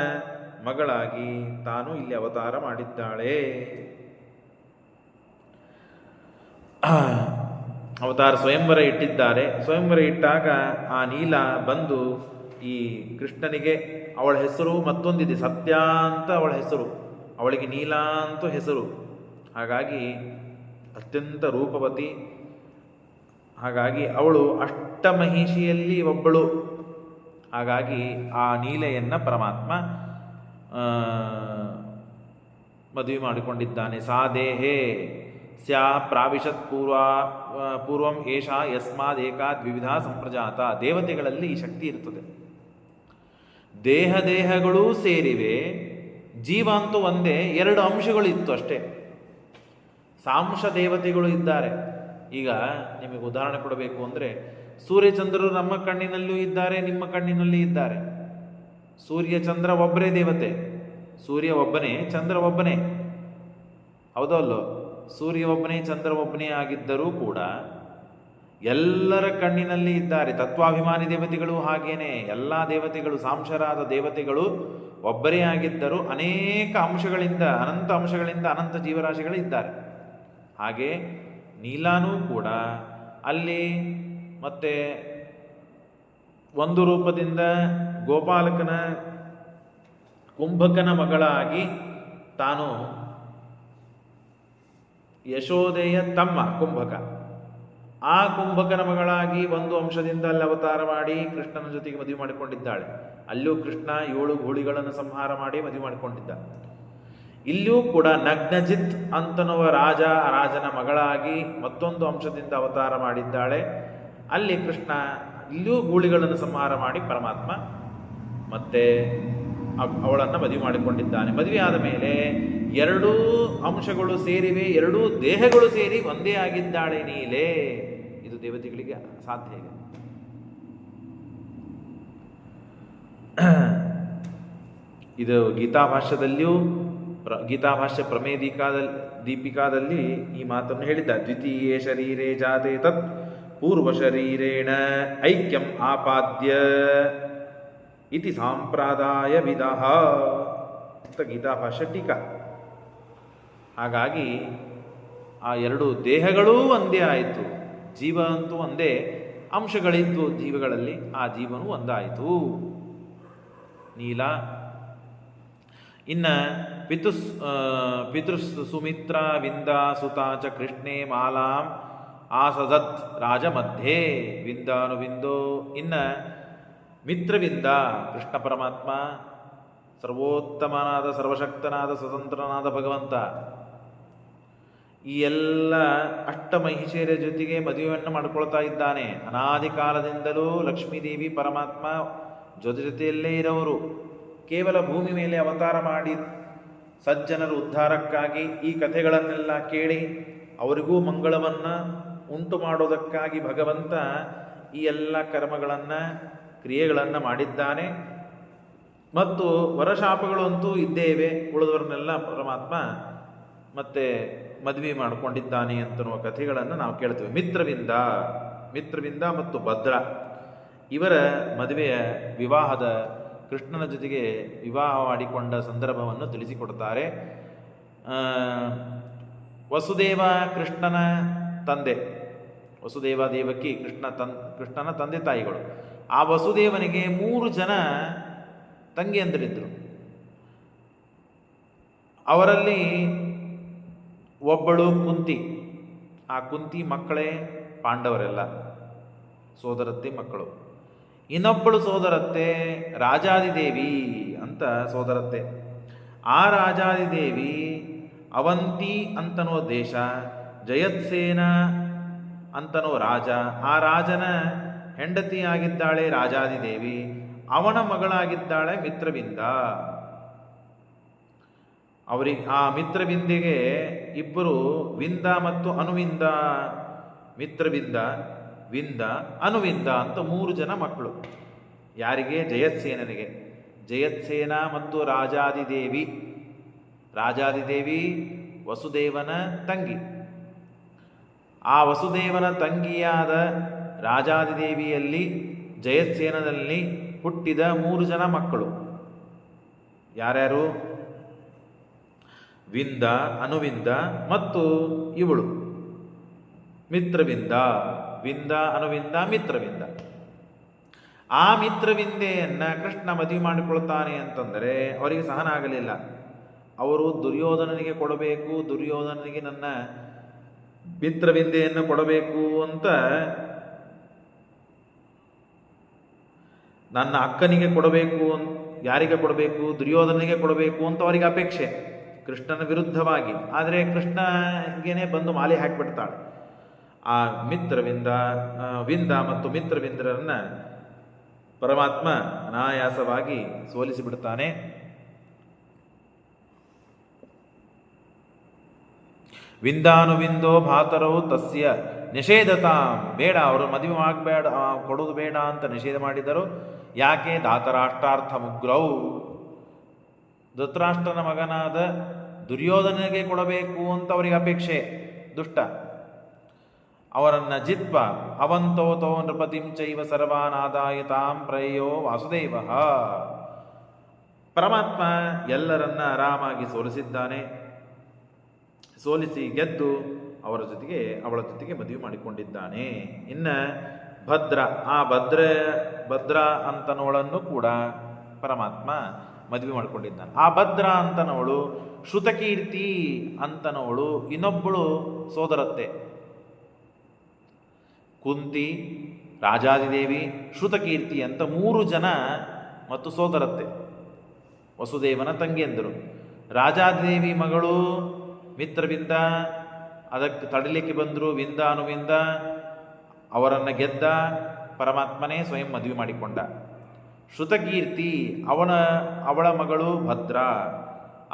ಮಗಳಾಗಿ ತಾನು ಇಲ್ಲಿ ಅವತಾರ ಮಾಡಿದ್ದಾಳೆ. ಅವತಾರ ಸ್ವಯಂವರ ಇಟ್ಟಿದ್ದಾರೆ. ಸ್ವಯಂವರ ಇಟ್ಟಾಗ ಆ ನೀಲ ಬಂದು ಈ ಕೃಷ್ಣನಿಗೆ, ಅವಳ ಹೆಸರು ಮತ್ತೊಂದಿದೆ, ಸತ್ಯ ಅಂತ ಅವಳ ಹೆಸರು, ಅವಳಿಗೆ ನೀಲಾ ಅಂತ ಹೆಸರು. ಹಾಗಾಗಿ ಅತ್ಯಂತ ರೂಪವತಿ. ಹಾಗಾಗಿ ಅವಳು ಅಷ್ಟಮಹಿಷಿಯಲ್ಲಿ ಒಬ್ಬಳು. ಹಾಗಾಗಿ ಆ ನೀಲೆಯನ್ನು ಪರಮಾತ್ಮ ಮದುವೆ ಮಾಡಿಕೊಂಡಿದ್ದಾನೆ. ಸಾ ದೇಹೇ ಸ್ಯಾ ಪ್ರಾವಿಶತ್ ಪೂರ್ವಂ ಏಷ ಯಸ್ಮಾದ್ ಏಕಾ ದ್ವಿವಿಧ ಸಂಪ್ರಜಾತ. ದೇವತೆಗಳಲ್ಲಿ ಈ ಶಕ್ತಿ ಇರ್ತದೆ. ದೇಹಗಳೂ ಸೇರಿವೆ, ಜೀವ ಅಂತೂ ಒಂದೇ, ಎರಡು ಅಂಶಗಳು ಇತ್ತು ಅಷ್ಟೇ. ಸಾಂಶ ದೇವತೆಗಳು ಇದ್ದಾರೆ. ಈಗ ನಿಮಗೆ ಉದಾಹರಣೆ ಕೊಡಬೇಕು ಅಂದರೆ, ಸೂರ್ಯಚಂದ್ರರು ನಮ್ಮ ಕಣ್ಣಿನಲ್ಲೂ ಇದ್ದಾರೆ, ನಿಮ್ಮ ಕಣ್ಣಿನಲ್ಲಿ ಇದ್ದಾರೆ. ಸೂರ್ಯ ಚಂದ್ರ ಒಬ್ಬರೇ ದೇವತೆ. ಸೂರ್ಯ ಒಬ್ಬನೇ, ಚಂದ್ರ ಒಬ್ಬನೇ, ಹೌದಲ್ಲೋ? ಸೂರ್ಯ ಒಬ್ಬನೇ, ಚಂದ್ರ ಒಬ್ಬನೇ ಆಗಿದ್ದರೂ ಕೂಡ ಎಲ್ಲರ ಕಣ್ಣಿನಲ್ಲಿ ಇದ್ದಾರೆ. ತತ್ವಾಭಿಮಾನಿ ದೇವತೆಗಳು ಹಾಗೇನೆ. ಎಲ್ಲ ದೇವತೆಗಳು, ಸಾಂಶರಾದ ದೇವತೆಗಳು ಒಬ್ಬರೇ ಆಗಿದ್ದರೂ ಅನೇಕ ಅಂಶಗಳಿಂದ, ಅನಂತ ಅಂಶಗಳಿಂದ ಅನಂತ ಜೀವರಾಶಿಗಳಿದ್ದಾರೆ. ಹಾಗೆ ನೀಲಾನೂ ಕೂಡ ಅಲ್ಲಿ ಮತ್ತೆ ಒಂದು ರೂಪದಿಂದ ಗೋಪಾಲಕನ ಕುಂಭಕನ ಮಗಳಾಗಿ ತಾನು ಯಶೋದೆಯ ತಮ್ಮ ಕುಂಭಕ, ಆ ಕುಂಭಕನ ಮಗಳಾಗಿ ಒಂದು ಅಂಶದಿಂದ ಅಲ್ಲಿ ಅವತಾರ ಮಾಡಿ ಕೃಷ್ಣನ ಜೊತೆಗೆ ಮದುವೆ ಮಾಡಿಕೊಂಡಿದ್ದಾಳೆ. ಅಲ್ಲೂ ಕೃಷ್ಣ 7 ಗೂಳಿಗಳನ್ನು ಸಂಹಾರ ಮಾಡಿ ಮದುವೆ ಮಾಡಿಕೊಂಡಿದ್ದ. ಇಲ್ಲಿಯೂ ಕೂಡ ನಗ್ನಜಿತ್ ಅಂತನ್ನುವ ರಾಜನ ಮಗಳಾಗಿ ಮತ್ತೊಂದು ಅಂಶದಿಂದ ಅವತಾರ ಮಾಡಿದ್ದಾಳೆ. ಅಲ್ಲಿ ಕೃಷ್ಣ ಇಲ್ಲಿಯೂ ಗೂಳಿಗಳನ್ನು ಸಂಹಾರ ಮಾಡಿ ಪರಮಾತ್ಮ ಮತ್ತೆ ಅವಳನ್ನು ಮದುವೆ ಮಾಡಿಕೊಂಡಿದ್ದಾನೆ. ಮದುವೆ ಆದ ಮೇಲೆ ಎರಡೂ ಅಂಶಗಳು ಸೇರಿವೆ, ಎರಡೂ ದೇಹಗಳು ಸೇರಿ ಒಂದೇ ಆಗಿದ್ದಾಳೆ ನೀಲೆ. ಇದು ದೇವತೆಗಳಿಗೆ ಸಾಧ್ಯ ಇದೆ. ಇದು ಗೀತಾಭಾಷ್ಯದಲ್ಲಿಯೂ, ಗೀತಾಭಾಷ್ಯ ಪ್ರಮೇಯ ದೀಪಿಕಾದಲ್ಲಿ ಈ ಮಾತನ್ನು ಹೇಳಿದ್ದ. ದ್ವಿತೀಯೇ ಶರೀರೇ ಜಾತೆ ತತ್ ಪೂರ್ವ ಶರೀರೇಣ ಐಕ್ಯಂ ಆಪಾದ್ಯ ಇತಿ ಸಾಂಪ್ರದಾಯ ವಿದಃ ಅಂತ ಗೀತಾಭಾಷ್ಯ ಟೀಕಾ. ಹಾಗಾಗಿ ಆ ಎರಡು ದೇಹಗಳೂ ಒಂದೇ ಆಯಿತು. ಜೀವ ಅಂತೂ ಒಂದೇ, ಅಂಶಗಳಿದ್ದು ಜೀವಗಳಲ್ಲಿ, ಆ ಜೀವನೂ ಒಂದಾಯಿತು. ನೀಲ. ಇನ್ನು ಪಿತೃ ಸುಮಿತ್ರ ವಿಂದ ಸುತ ಚ ಕೃಷ್ಣೇ ಮಾಲಾಂ ಆಸದತ್ ರಾಜ ಮಧ್ಯೆ ವಿಂದಾನು ವಿಂದೋ. ಇನ್ನು ಮಿತ್ರವಿಂದ, ಕೃಷ್ಣ ಪರಮಾತ್ಮ ಸರ್ವೋತ್ತಮನಾದ ಸರ್ವಶಕ್ತನಾದ ಸ್ವತಂತ್ರನಾದ ಭಗವಂತ ಈ ಎಲ್ಲ ಅಷ್ಟಮಹಿಷಿಯರ ಜೊತೆಗೆ ಮದುವೆಯನ್ನು ಮಾಡಿಕೊಳ್ತಾ ಇದ್ದಾನೆ. ಅನಾದಿ ಕಾಲದಿಂದಲೂ ಲಕ್ಷ್ಮೀದೇವಿ ಪರಮಾತ್ಮ ಜೊತೆಯಲ್ಲೇ ಇರೋರು. ಕೇವಲ ಭೂಮಿ ಮೇಲೆ ಅವತಾರ ಮಾಡಿ ಸಜ್ಜನರ ಉದ್ಧಾರಕ್ಕಾಗಿ ಈ ಕಥೆಗಳನ್ನೆಲ್ಲ ಕೇಳಿ ಅವರಿಗೂ ಮಂಗಳವನ್ನು ಉಂಟು ಮಾಡೋದಕ್ಕಾಗಿ ಭಗವಂತ ಈ ಎಲ್ಲ ಕರ್ಮಗಳನ್ನು ಕ್ರಿಯೆಗಳನ್ನು ಮಾಡಿದ್ದಾನೆ. ಮತ್ತು ವರಶಾಪಗಳು ಅಂತೂ ಇದ್ದೇವೆ, ಉಳಿದವ್ರನ್ನೆಲ್ಲ ಪರಮಾತ್ಮ ಮತ್ತೆ ಮದುವೆ ಮಾಡಿಕೊಂಡಿದ್ದಾನೆ ಅಂತನ್ನುವ ಕಥೆಗಳನ್ನು ನಾವು ಕೇಳ್ತೇವೆ. ಮಿತ್ರವಿಂದ ಮತ್ತು ಭದ್ರ ಇವರ ಮದುವೆಯ ವಿವಾಹದ ಕೃಷ್ಣನ ಜೊತೆಗೆ ವಿವಾಹ ಮಾಡಿಕೊಂಡ ಸಂದರ್ಭವನ್ನು ತಿಳಿಸಿಕೊಡ್ತಾರೆ. ವಸುದೇವ ಕೃಷ್ಣನ ತಂದೆ, ವಸುದೇವ ದೇವಕಿ ಕೃಷ್ಣನ ತಂದೆ ತಾಯಿಗಳು. ಆ ವಸುದೇವನಿಗೆ 3 ಜನ ತಂಗಿಯಂದಿರಿದ್ದರು. ಅವರಲ್ಲಿ ಒಬ್ಬಳು ಕುಂತಿ. ಆ ಕುಂತಿ ಮಕ್ಕಳೇ ಪಾಂಡವರೆಲ್ಲ, ಸೋದರತ್ತೆ ಮಕ್ಕಳು. ಇನ್ನೊಬ್ಬಳು ಸೋದರತ್ತೆ ರಾಜಾದಿದೇವಿ ಅಂತ ಸೋದರತ್ತೆ. ಆ ರಾಜಾದಿದೇವಿ ಅವಂತಿ ಅಂತನೋ ದೇಶ, ಜಯತ್ಸೇನ ಅಂತನೋ ರಾಜ. ಆ ರಾಜನ ಹೆಂಡತಿಯಾಗಿದ್ದಾಳೆ ರಾಜಾದಿದೇವಿ, ಅವನ ಮಗಳಾಗಿದ್ದಾಳೆ ಮಿತ್ರವಿಂದ. ಆ ಮಿತ್ರವಿಂದಿಗೆ ಇಬ್ಬರು ವಿಂದ ಮತ್ತು ಅನುವಿಂದ, ಮಿತ್ರವಿಂದ, ವಿಂದ, ಅನುವಿಂದ ಅಂತ 3 ಜನ ಮಕ್ಕಳು. ಯಾರಿಗೆ? ಜಯತ್ಸೇನನಿಗೆ. ಜಯತ್ಸೇನ ಮತ್ತು ರಾಜಾದಿದೇವಿ. ರಾಜಾದಿದೇವಿ ವಸುದೇವನ ತಂಗಿ. ಆ ವಸುದೇವನ ತಂಗಿಯಾದ ರಾಜಾದಿದೇವಿಯಲ್ಲಿ ಜಯತ್ಸೇನದಲ್ಲಿ ಹುಟ್ಟಿದ 3 ಜನ ಮಕ್ಕಳು. ಯಾರ್ಯಾರು? ವಿಂದ, ಅನುವಿಂದ ಮತ್ತು ಇವಳು ಮಿತ್ರವಿಂದ. ವಿಂದ, ಅನುವಿಂದ, ಮಿತ್ರವಿಂದ. ಆ ಮಿತ್ರವಿಂದೆಯನ್ನ ಕೃಷ್ಣ ಮದುವೆ ಮಾಡಿಕೊಳ್ತಾನೆ ಅಂತಂದರೆ ಅವರಿಗೆ ಸಹನ ಆಗಲಿಲ್ಲ. ಅವರು ದುರ್ಯೋಧನನಿಗೆ ಕೊಡಬೇಕು, ದುರ್ಯೋಧನನಿಗೆ ನನ್ನ ಮಿತ್ರವಿಂದೆಯನ್ನು ಕೊಡಬೇಕು ಅಂತ, ನನ್ನ ಅಕ್ಕನಿಗೆ ಕೊಡಬೇಕು, ಯಾರಿಗೆ ಕೊಡಬೇಕು? ದುರ್ಯೋಧನಿಗೆ ಕೊಡಬೇಕು ಅಂತ ಅವರಿಗೆ ಅಪೇಕ್ಷೆ, ಕೃಷ್ಣನ ವಿರುದ್ಧವಾಗಿ. ಆದರೆ ಕೃಷ್ಣಗೇನೆ ಬಂದು ಮಾಲೆ ಹಾಕಿಬಿಡ್ತಾಳೆ. ಆ ವಿಂದ ಮತ್ತು ಮಿತ್ರವಿಂದರನ್ನ ಪರಮಾತ್ಮ ಅನಾಯಾಸವಾಗಿ ಸೋಲಿಸಿಬಿಡ್ತಾನೆ. ವಿಂದಾನುವಿಂದೋ ಭಾತರವು ತಸ್ಯ ನಿಷೇಧತಾಂ. ಬೇಡ, ಅವರು ಮದುವೆ ಆಗಬೇಡ, ಕೊಡೋದು ಬೇಡ ಅಂತ ನಿಷೇಧ ಮಾಡಿದರು. ಯಾಕೆ? ಧಾತರಾಷ್ಟ್ರಾರ್ಥ ಮುಗ್ರೌ. ಧೃತರಾಷ್ಟ್ರನ ಮಗನಾದ ದುರ್ಯೋಧನಿಗೆ ಕೊಡಬೇಕು ಅಂತ ಅವರಿಗೆ ಅಪೇಕ್ಷೆ. ದುಷ್ಟ ಅವರನ್ನ ಜಿತ್ವ ಅವಂತೋತೋ ನೃಪತಿಂ ಚೈವ ಸರ್ವಾನಾದಾಯ ತಾಂ ಪ್ರಯೋ ವಾಸುದೇವ. ಪರಮಾತ್ಮ ಎಲ್ಲರನ್ನ ಆರಾಮಾಗಿ ಸೋಲಿಸಿದ್ದಾನೆ. ಸೋಲಿಸಿ ಗೆದ್ದು ಅವಳ ಜೊತೆಗೆ ಮದುವೆ ಮಾಡಿಕೊಂಡಿದ್ದಾನೆ. ಇನ್ನು ಭದ್ರ, ಆ ಭದ್ರ ಅಂತನವಳನ್ನು ಕೂಡ ಪರಮಾತ್ಮ ಮದುವೆ ಮಾಡಿಕೊಂಡಿದ್ದಾನೆ. ಆ ಭದ್ರ ಅಂತನವಳು ಶ್ರುತಕೀರ್ತಿ ಅಂತನವಳು ಇನ್ನೊಬ್ಬಳು ಸೋದರತ್ತೆ. ಕುಂತಿ, ರಾಜಾದಿದೇವಿ, ಶ್ರುತಕೀರ್ತಿ ಅಂತ 3 ಜನ ಮತ್ತು ಸೋದರತ್ತೆ, ವಸುದೇವನ ತಂಗಿಯಂದರು. ರಾಜಾದಿದೇವಿ ಮಗಳು ಮಿತ್ರವಿಂದ, ಅದಕ್ಕೆ ತಡಲಿಕ್ಕೆ ಬಂದರು ವಿಂದ, ಅನುವಿಂದ. ಅವರನ್ನು ಗೆದ್ದ ಪರಮಾತ್ಮನೇ ಸ್ವಯಂ ಮದುವೆ ಮಾಡಿಕೊಂಡ. ಶ್ರುತಕೀರ್ತಿ ಅವಳ ಮಗಳು ಭದ್ರ.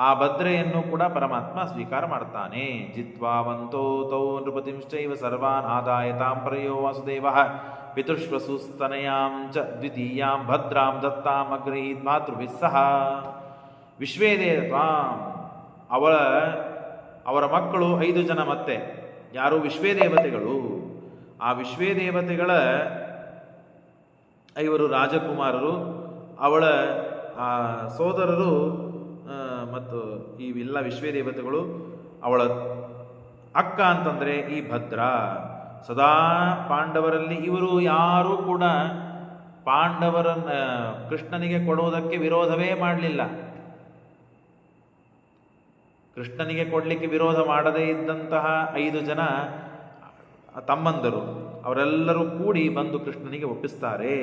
ಆ ಭದ್ರೆಯನ್ನು ಕೂಡ ಪರಮಾತ್ಮ ಸ್ವೀಕಾರ ಮಾಡ್ತಾನೆ. ಜಿತ್ವಾವಂತೋ ತೌ ನೃಪತಿಂಶ್ಚೈವ ಸರ್ವಾನ್ ಆದಾಯ ತಾಂ ಪ್ರಯೋ ವಾಸುದೇವ ಪಿತೃಶ್ವಸುಸ್ತನಯಾಂ ಚ ದ್ವಿತೀಯಾಂ ಭದ್ರಾಂ ದತ್ತಾಂ ಅಗ್ರಹೀತ್ ಮಾತೃಭಿಸ್ಸಹ. ವಿಶ್ವೇದೇವಾಂ, ಅವರ ಮಕ್ಕಳು 5 ಜನ. ಮತ್ತೆ ಯಾರು? ವಿಶ್ವೇದೇವತೆಗಳು. ಆ ವಿಶ್ವೇದೇವತೆಗಳ 5 ರಾಜಕುಮಾರರು, ಅವಳ ಸೋದರರು ಮತ್ತು ಇವೆಲ್ಲ ವಿಶ್ವೇದೇವತೆಗಳು. ಅವಳ ಅಕ್ಕ ಅಂತಂದರೆ ಈ ಭದ್ರ. ಸದಾ ಪಾಂಡವರಲ್ಲಿ ಇವರು ಯಾರೂ ಕೂಡ ಕೃಷ್ಣನಿಗೆ ಕೊಡುವುದಕ್ಕೆ ವಿರೋಧವೇ ಮಾಡಲಿಲ್ಲ. ಕೃಷ್ಣನಿಗೆ ಕೊಡಲಿಕ್ಕೆ ವಿರೋಧ ಮಾಡದೇ ಇದ್ದಂತಹ 5 ಜನ ತಮ್ಮಂದರು ಅವರೆಲ್ಲರೂ ಕೂಡಿ ಬಂದು ಕೃಷ್ಣನಿಗೆ ಒಪ್ಪಿಸ್ತಾರೆ.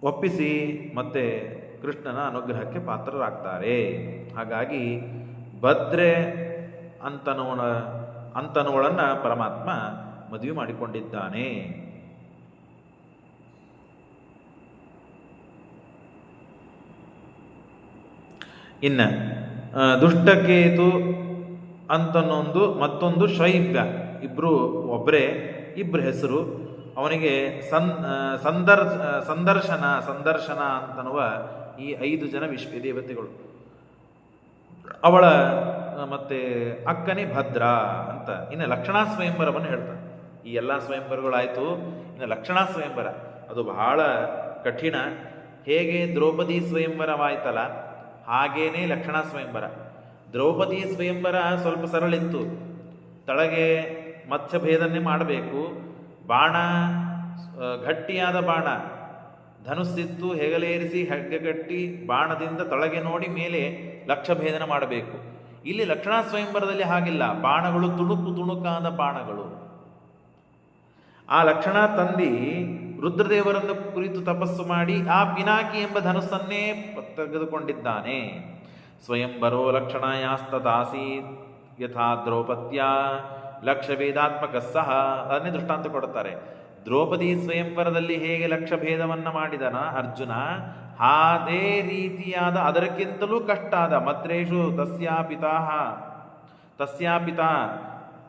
ಒಪ್ಪಿಸಿ ಮತ್ತೆ ಕೃಷ್ಣನ ಅನುಗ್ರಹಕ್ಕೆ ಪಾತ್ರರಾಗ್ತಾರೆ. ಹಾಗಾಗಿ ಭದ್ರೆ ಅಂತನವಳನ್ನು ಪರಮಾತ್ಮ ಮದುವೆ ಮಾಡಿಕೊಂಡಿದ್ದಾನೆ. ಇನ್ನು ದುಷ್ಟಕೇತು ಅಂತನೊಂದು ಮತ್ತೊಂದು ಶೈಬ್ಯ, ಇಬ್ಬರು ಒಬ್ಬರೇ, ಇಬ್ಬರು ಹೆಸರು. ಅವನಿಗೆ ಸಂದರ್ಶನ ಅಂತನ್ನುವ ಈ 5 ಜನ ವಿಶ್ವದೇವತೆಗಳು. ಅವಳ ಮತ್ತೆ ಅಕ್ಕನೇ ಭದ್ರ ಅಂತ. ಇನ್ನು ಲಕ್ಷಣಾ ಸ್ವಯಂವರವನ್ನು ಹೇಳ್ತಾರೆ. ಈ ಎಲ್ಲ ಸ್ವಯಂವರಗಳಾಯಿತು, ಇನ್ನು ಲಕ್ಷಣಾ ಸ್ವಯಂವರ ಅದು ಬಹಳ ಕಠಿಣ. ಹೇಗೆ ದ್ರೌಪದಿ ಸ್ವಯಂವರವಾಯ್ತಲ್ಲ ಹಾಗೇನೇ ಲಕ್ಷಣಾ ಸ್ವಯಂವರ. ದ್ರೌಪದಿ ಸ್ವಯಂವರ ಸ್ವಲ್ಪ ಸರಳಿತ್ತು. ತಳಗೆ ಮತ್ಸ್ಯಭೇದನೆ ಮಾಡಬೇಕು, ಬಾಣ ಗಟ್ಟಿಯಾದ ಬಾಣ ಧನುಸ್ಸಿತ್ತು, ಹೆಗಲೇರಿಸಿ ಹೆಗ್ಗಗಟ್ಟಿ ಬಾಣದಿಂದ ತಳಗೆ ನೋಡಿ ಮೇಲೆ ಲಕ್ಷಭೇದನ ಮಾಡಬೇಕು. ಇಲ್ಲಿ ಲಕ್ಷಣಾ ಸ್ವಯಂವರದಲ್ಲಿ ಹಾಗಿಲ್ಲ, ಬಾಣಗಳು ತುಣುಕಾದ ಬಾಣಗಳು. ಆ ಲಕ್ಷಣ ತಂದಿ ರುದ್ರದೇವರನ್ನು ಕುರಿತು ತಪಸ್ಸು ಮಾಡಿ ಆ ಪಿನಾಕಿ ಎಂಬ ಧನುಸ್ಸನ್ನೇ ತೆಗೆದುಕೊಂಡಿದ್ದಾನೆ. ಸ್ವಯಂವರೋ ಲಕ್ಷಣಾಯಾಸ್ತದಾಸೀತ್ ಯಥಾ ದ್ರೌಪದ್ಯ ಲಕ್ಷಭೇದಾತ್ಮಕ ಸಹ. ಅದನ್ನೇ ದೃಷ್ಟಾಂತ ಕೊಡುತ್ತಾರೆ. ದ್ರೌಪದಿ ಸ್ವಯಂವರದಲ್ಲಿ ಹೇಗೆ ಲಕ್ಷಭೇದವನ್ನು ಮಾಡಿದನ ಅರ್ಜುನ, ಅದೇ ರೀತಿಯಾದ ಅದಕ್ಕಿಂತಲೂ ಕಷ್ಟಾದ ಮದ್ರೇಶು ತಸ್ಯಾಪಿತಾ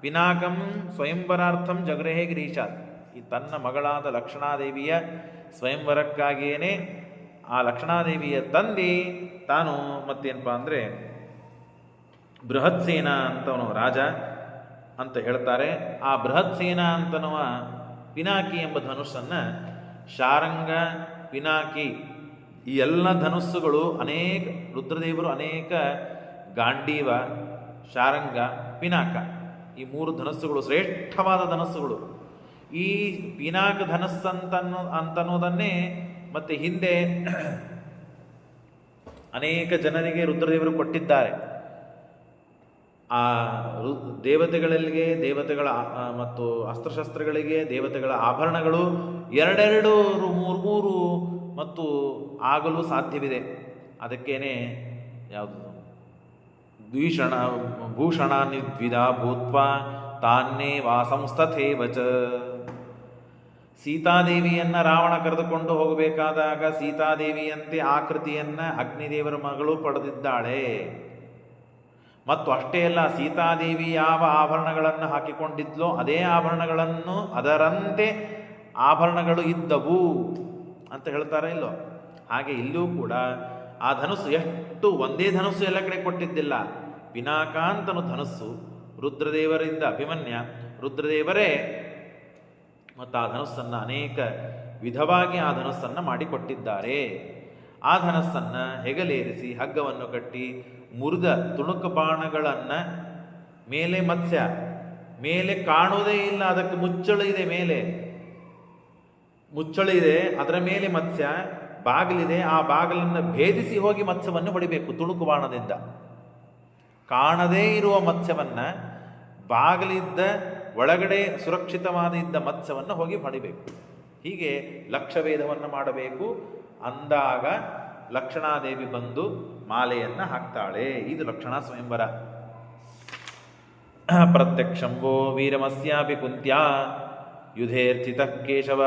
ಪಿನಾಕಂ ಸ್ವಯಂವರಾರ್ಥಂ ಜಗೃಹೇ ಗಿರೀಶ. ಈ ತನ್ನ ಮಗಳಾದ ಲಕ್ಷಣಾದೇವಿಯ ಸ್ವಯಂವರಕ್ಕಾಗಿಯೇ ಆ ಲಕ್ಷಣಾದೇವಿಯ ತಂದೆ ತಾನು ಮತ್ತೇನಪ್ಪ ಅಂದರೆ ಬೃಹತ್ಸೇನ ಅಂತವನು ರಾಜ ಅಂತ ಹೇಳ್ತಾರೆ. ಆ ಬೃಹತ್ಸೇನ ಅಂತನವ ಪಿನಾಕಿ ಎಂಬ ಧನುಸ್ಸನ್ನು ಶಾರಂಗ ಪಿನಾಕಿ ಈ ಎಲ್ಲ ಧನುಸ್ಸುಗಳು ಅನೇಕ ರುದ್ರದೇವರು ಅನೇಕ ಗಾಂಡೀವ ಶಾರಂಗ ಪಿನಾಕ ಈ 3 ಧನಸ್ಸುಗಳು ಶ್ರೇಷ್ಠವಾದ ಧನಸ್ಸುಗಳು. ಈ ಪಿನಾಕ ಅಂತನ್ನೋದನ್ನೇ ಮತ್ತೆ ಹಿಂದೆ ಅನೇಕ ಜನರಿಗೆ ರುದ್ರದೇವರು ಕೊಟ್ಟಿದ್ದಾರೆ. ಆ ದೇವತೆಗಳಿಗೆ ದೇವತೆಗಳ ಮತ್ತು ಅಸ್ತ್ರಶಸ್ತ್ರಗಳಿಗೆ ದೇವತೆಗಳ ಆಭರಣಗಳು 2 3 ಮತ್ತು ಆಗಲು ಸಾಧ್ಯವಿದೆ. ಅದಕ್ಕೇನೆ ಯಾವುದು ಭೂಷಣ ನಿದ್ವಿಧ ಭೂತ್ವ ತಾನ್ನೇ ವಾಸಂಸ್ತಥೇವಚ. ಸೀತಾದೇವಿಯನ್ನ ರಾವಣ ಕರೆದುಕೊಂಡು ಹೋಗಬೇಕಾದಾಗ ಸೀತಾದೇವಿಯಂತೆ ಆಕೃತಿಯನ್ನ ಅಗ್ನಿದೇವರ ಮಗಳು ಪಡೆದಿದ್ದಾಳೆ. ಮತ್ತು ಅಷ್ಟೇ ಅಲ್ಲ, ಸೀತಾದೇವಿ ಯಾವ ಆಭರಣಗಳನ್ನು ಹಾಕಿಕೊಂಡಿದ್ಲೋ ಅದೇ ಆಭರಣಗಳನ್ನು ಅದರಂತೆ ಆಭರಣಗಳು ಇದ್ದವು ಅಂತ ಹೇಳ್ತಾರೆ ಇಲ್ಲೋ. ಹಾಗೆ ಇಲ್ಲೂ ಕೂಡ ಆ ಧನುಸ್ಸು ಎಷ್ಟು ಒಂದೇ ಧನುಸ್ಸು ಎಲ್ಲ ಕಡೆ ಕೊಟ್ಟಿದ್ದಿಲ್ಲ. ಪಿನಾಕಾಂತನು ಧನುಸ್ಸು ರುದ್ರದೇವರಿಂದ ಅಭಿಮನ್ಯ ರುದ್ರದೇವರೇ ಮತ್ತು ಆ ಧನುಸ್ಸನ್ನು ಅನೇಕ ವಿಧವಾಗಿ ಆ ಧನುಸ್ಸನ್ನು ಮಾಡಿಕೊಟ್ಟಿದ್ದಾರೆ. ಆ ಧನಸ್ಸನ್ನು ಹೆಗಲೇರಿಸಿ ಹಗ್ಗವನ್ನು ಕಟ್ಟಿ ಮುರಿದ ತುಣುಕು ಬಾಣಗಳನ್ನು ಮೇಲೆ ಮತ್ಸ್ಯ ಮೇಲೆ ಕಾಣುವುದೇ ಇಲ್ಲ, ಅದಕ್ಕೆ ಮುಚ್ಚಳ ಇದೆ, ಮೇಲೆ ಮುಚ್ಚಳ ಇದೆ, ಅದರ ಮೇಲೆ ಮತ್ಸ್ಯ ಬಾಗಿಲಿದೆ. ಆ ಬಾಗಿಲನ್ನು ಭೇದಿಸಿ ಹೋಗಿ ಮತ್ಸ್ಯವನ್ನು ಹೊಡಿಬೇಕು ತುಣುಕು ಬಾಣದಿಂದ. ಕಾಣದೇ ಇರುವ ಮತ್ಸ್ಯವನ್ನು ಬಾಗಿಲಿದ್ದ ಒಳಗಡೆ ಸುರಕ್ಷಿತವಾದ ಇದ್ದ ಮತ್ಸ್ಯವನ್ನು ಹೋಗಿ ಹೊಡಿಬೇಕು. ಹೀಗೆ ಲಕ್ಷಭೇದವನ್ನು ಮಾಡಬೇಕು. ಅಂದಾಗ ಲಕ್ಷಣಾದೇವಿ ಬಂದು ಮಾಲೆಯನ್ನು ಹಾಕ್ತಾಳೆ. ಇದು ಲಕ್ಷಣಾ ಸ್ವಯಂವರ. ಪ್ರತ್ಯಕ್ಷಂವೋ ವೀರಮಸ್ಯಾಪಿ ಕುಂತ್ಯಾ ಯುಧೇರ್ಥಿತ ಕೇಶವ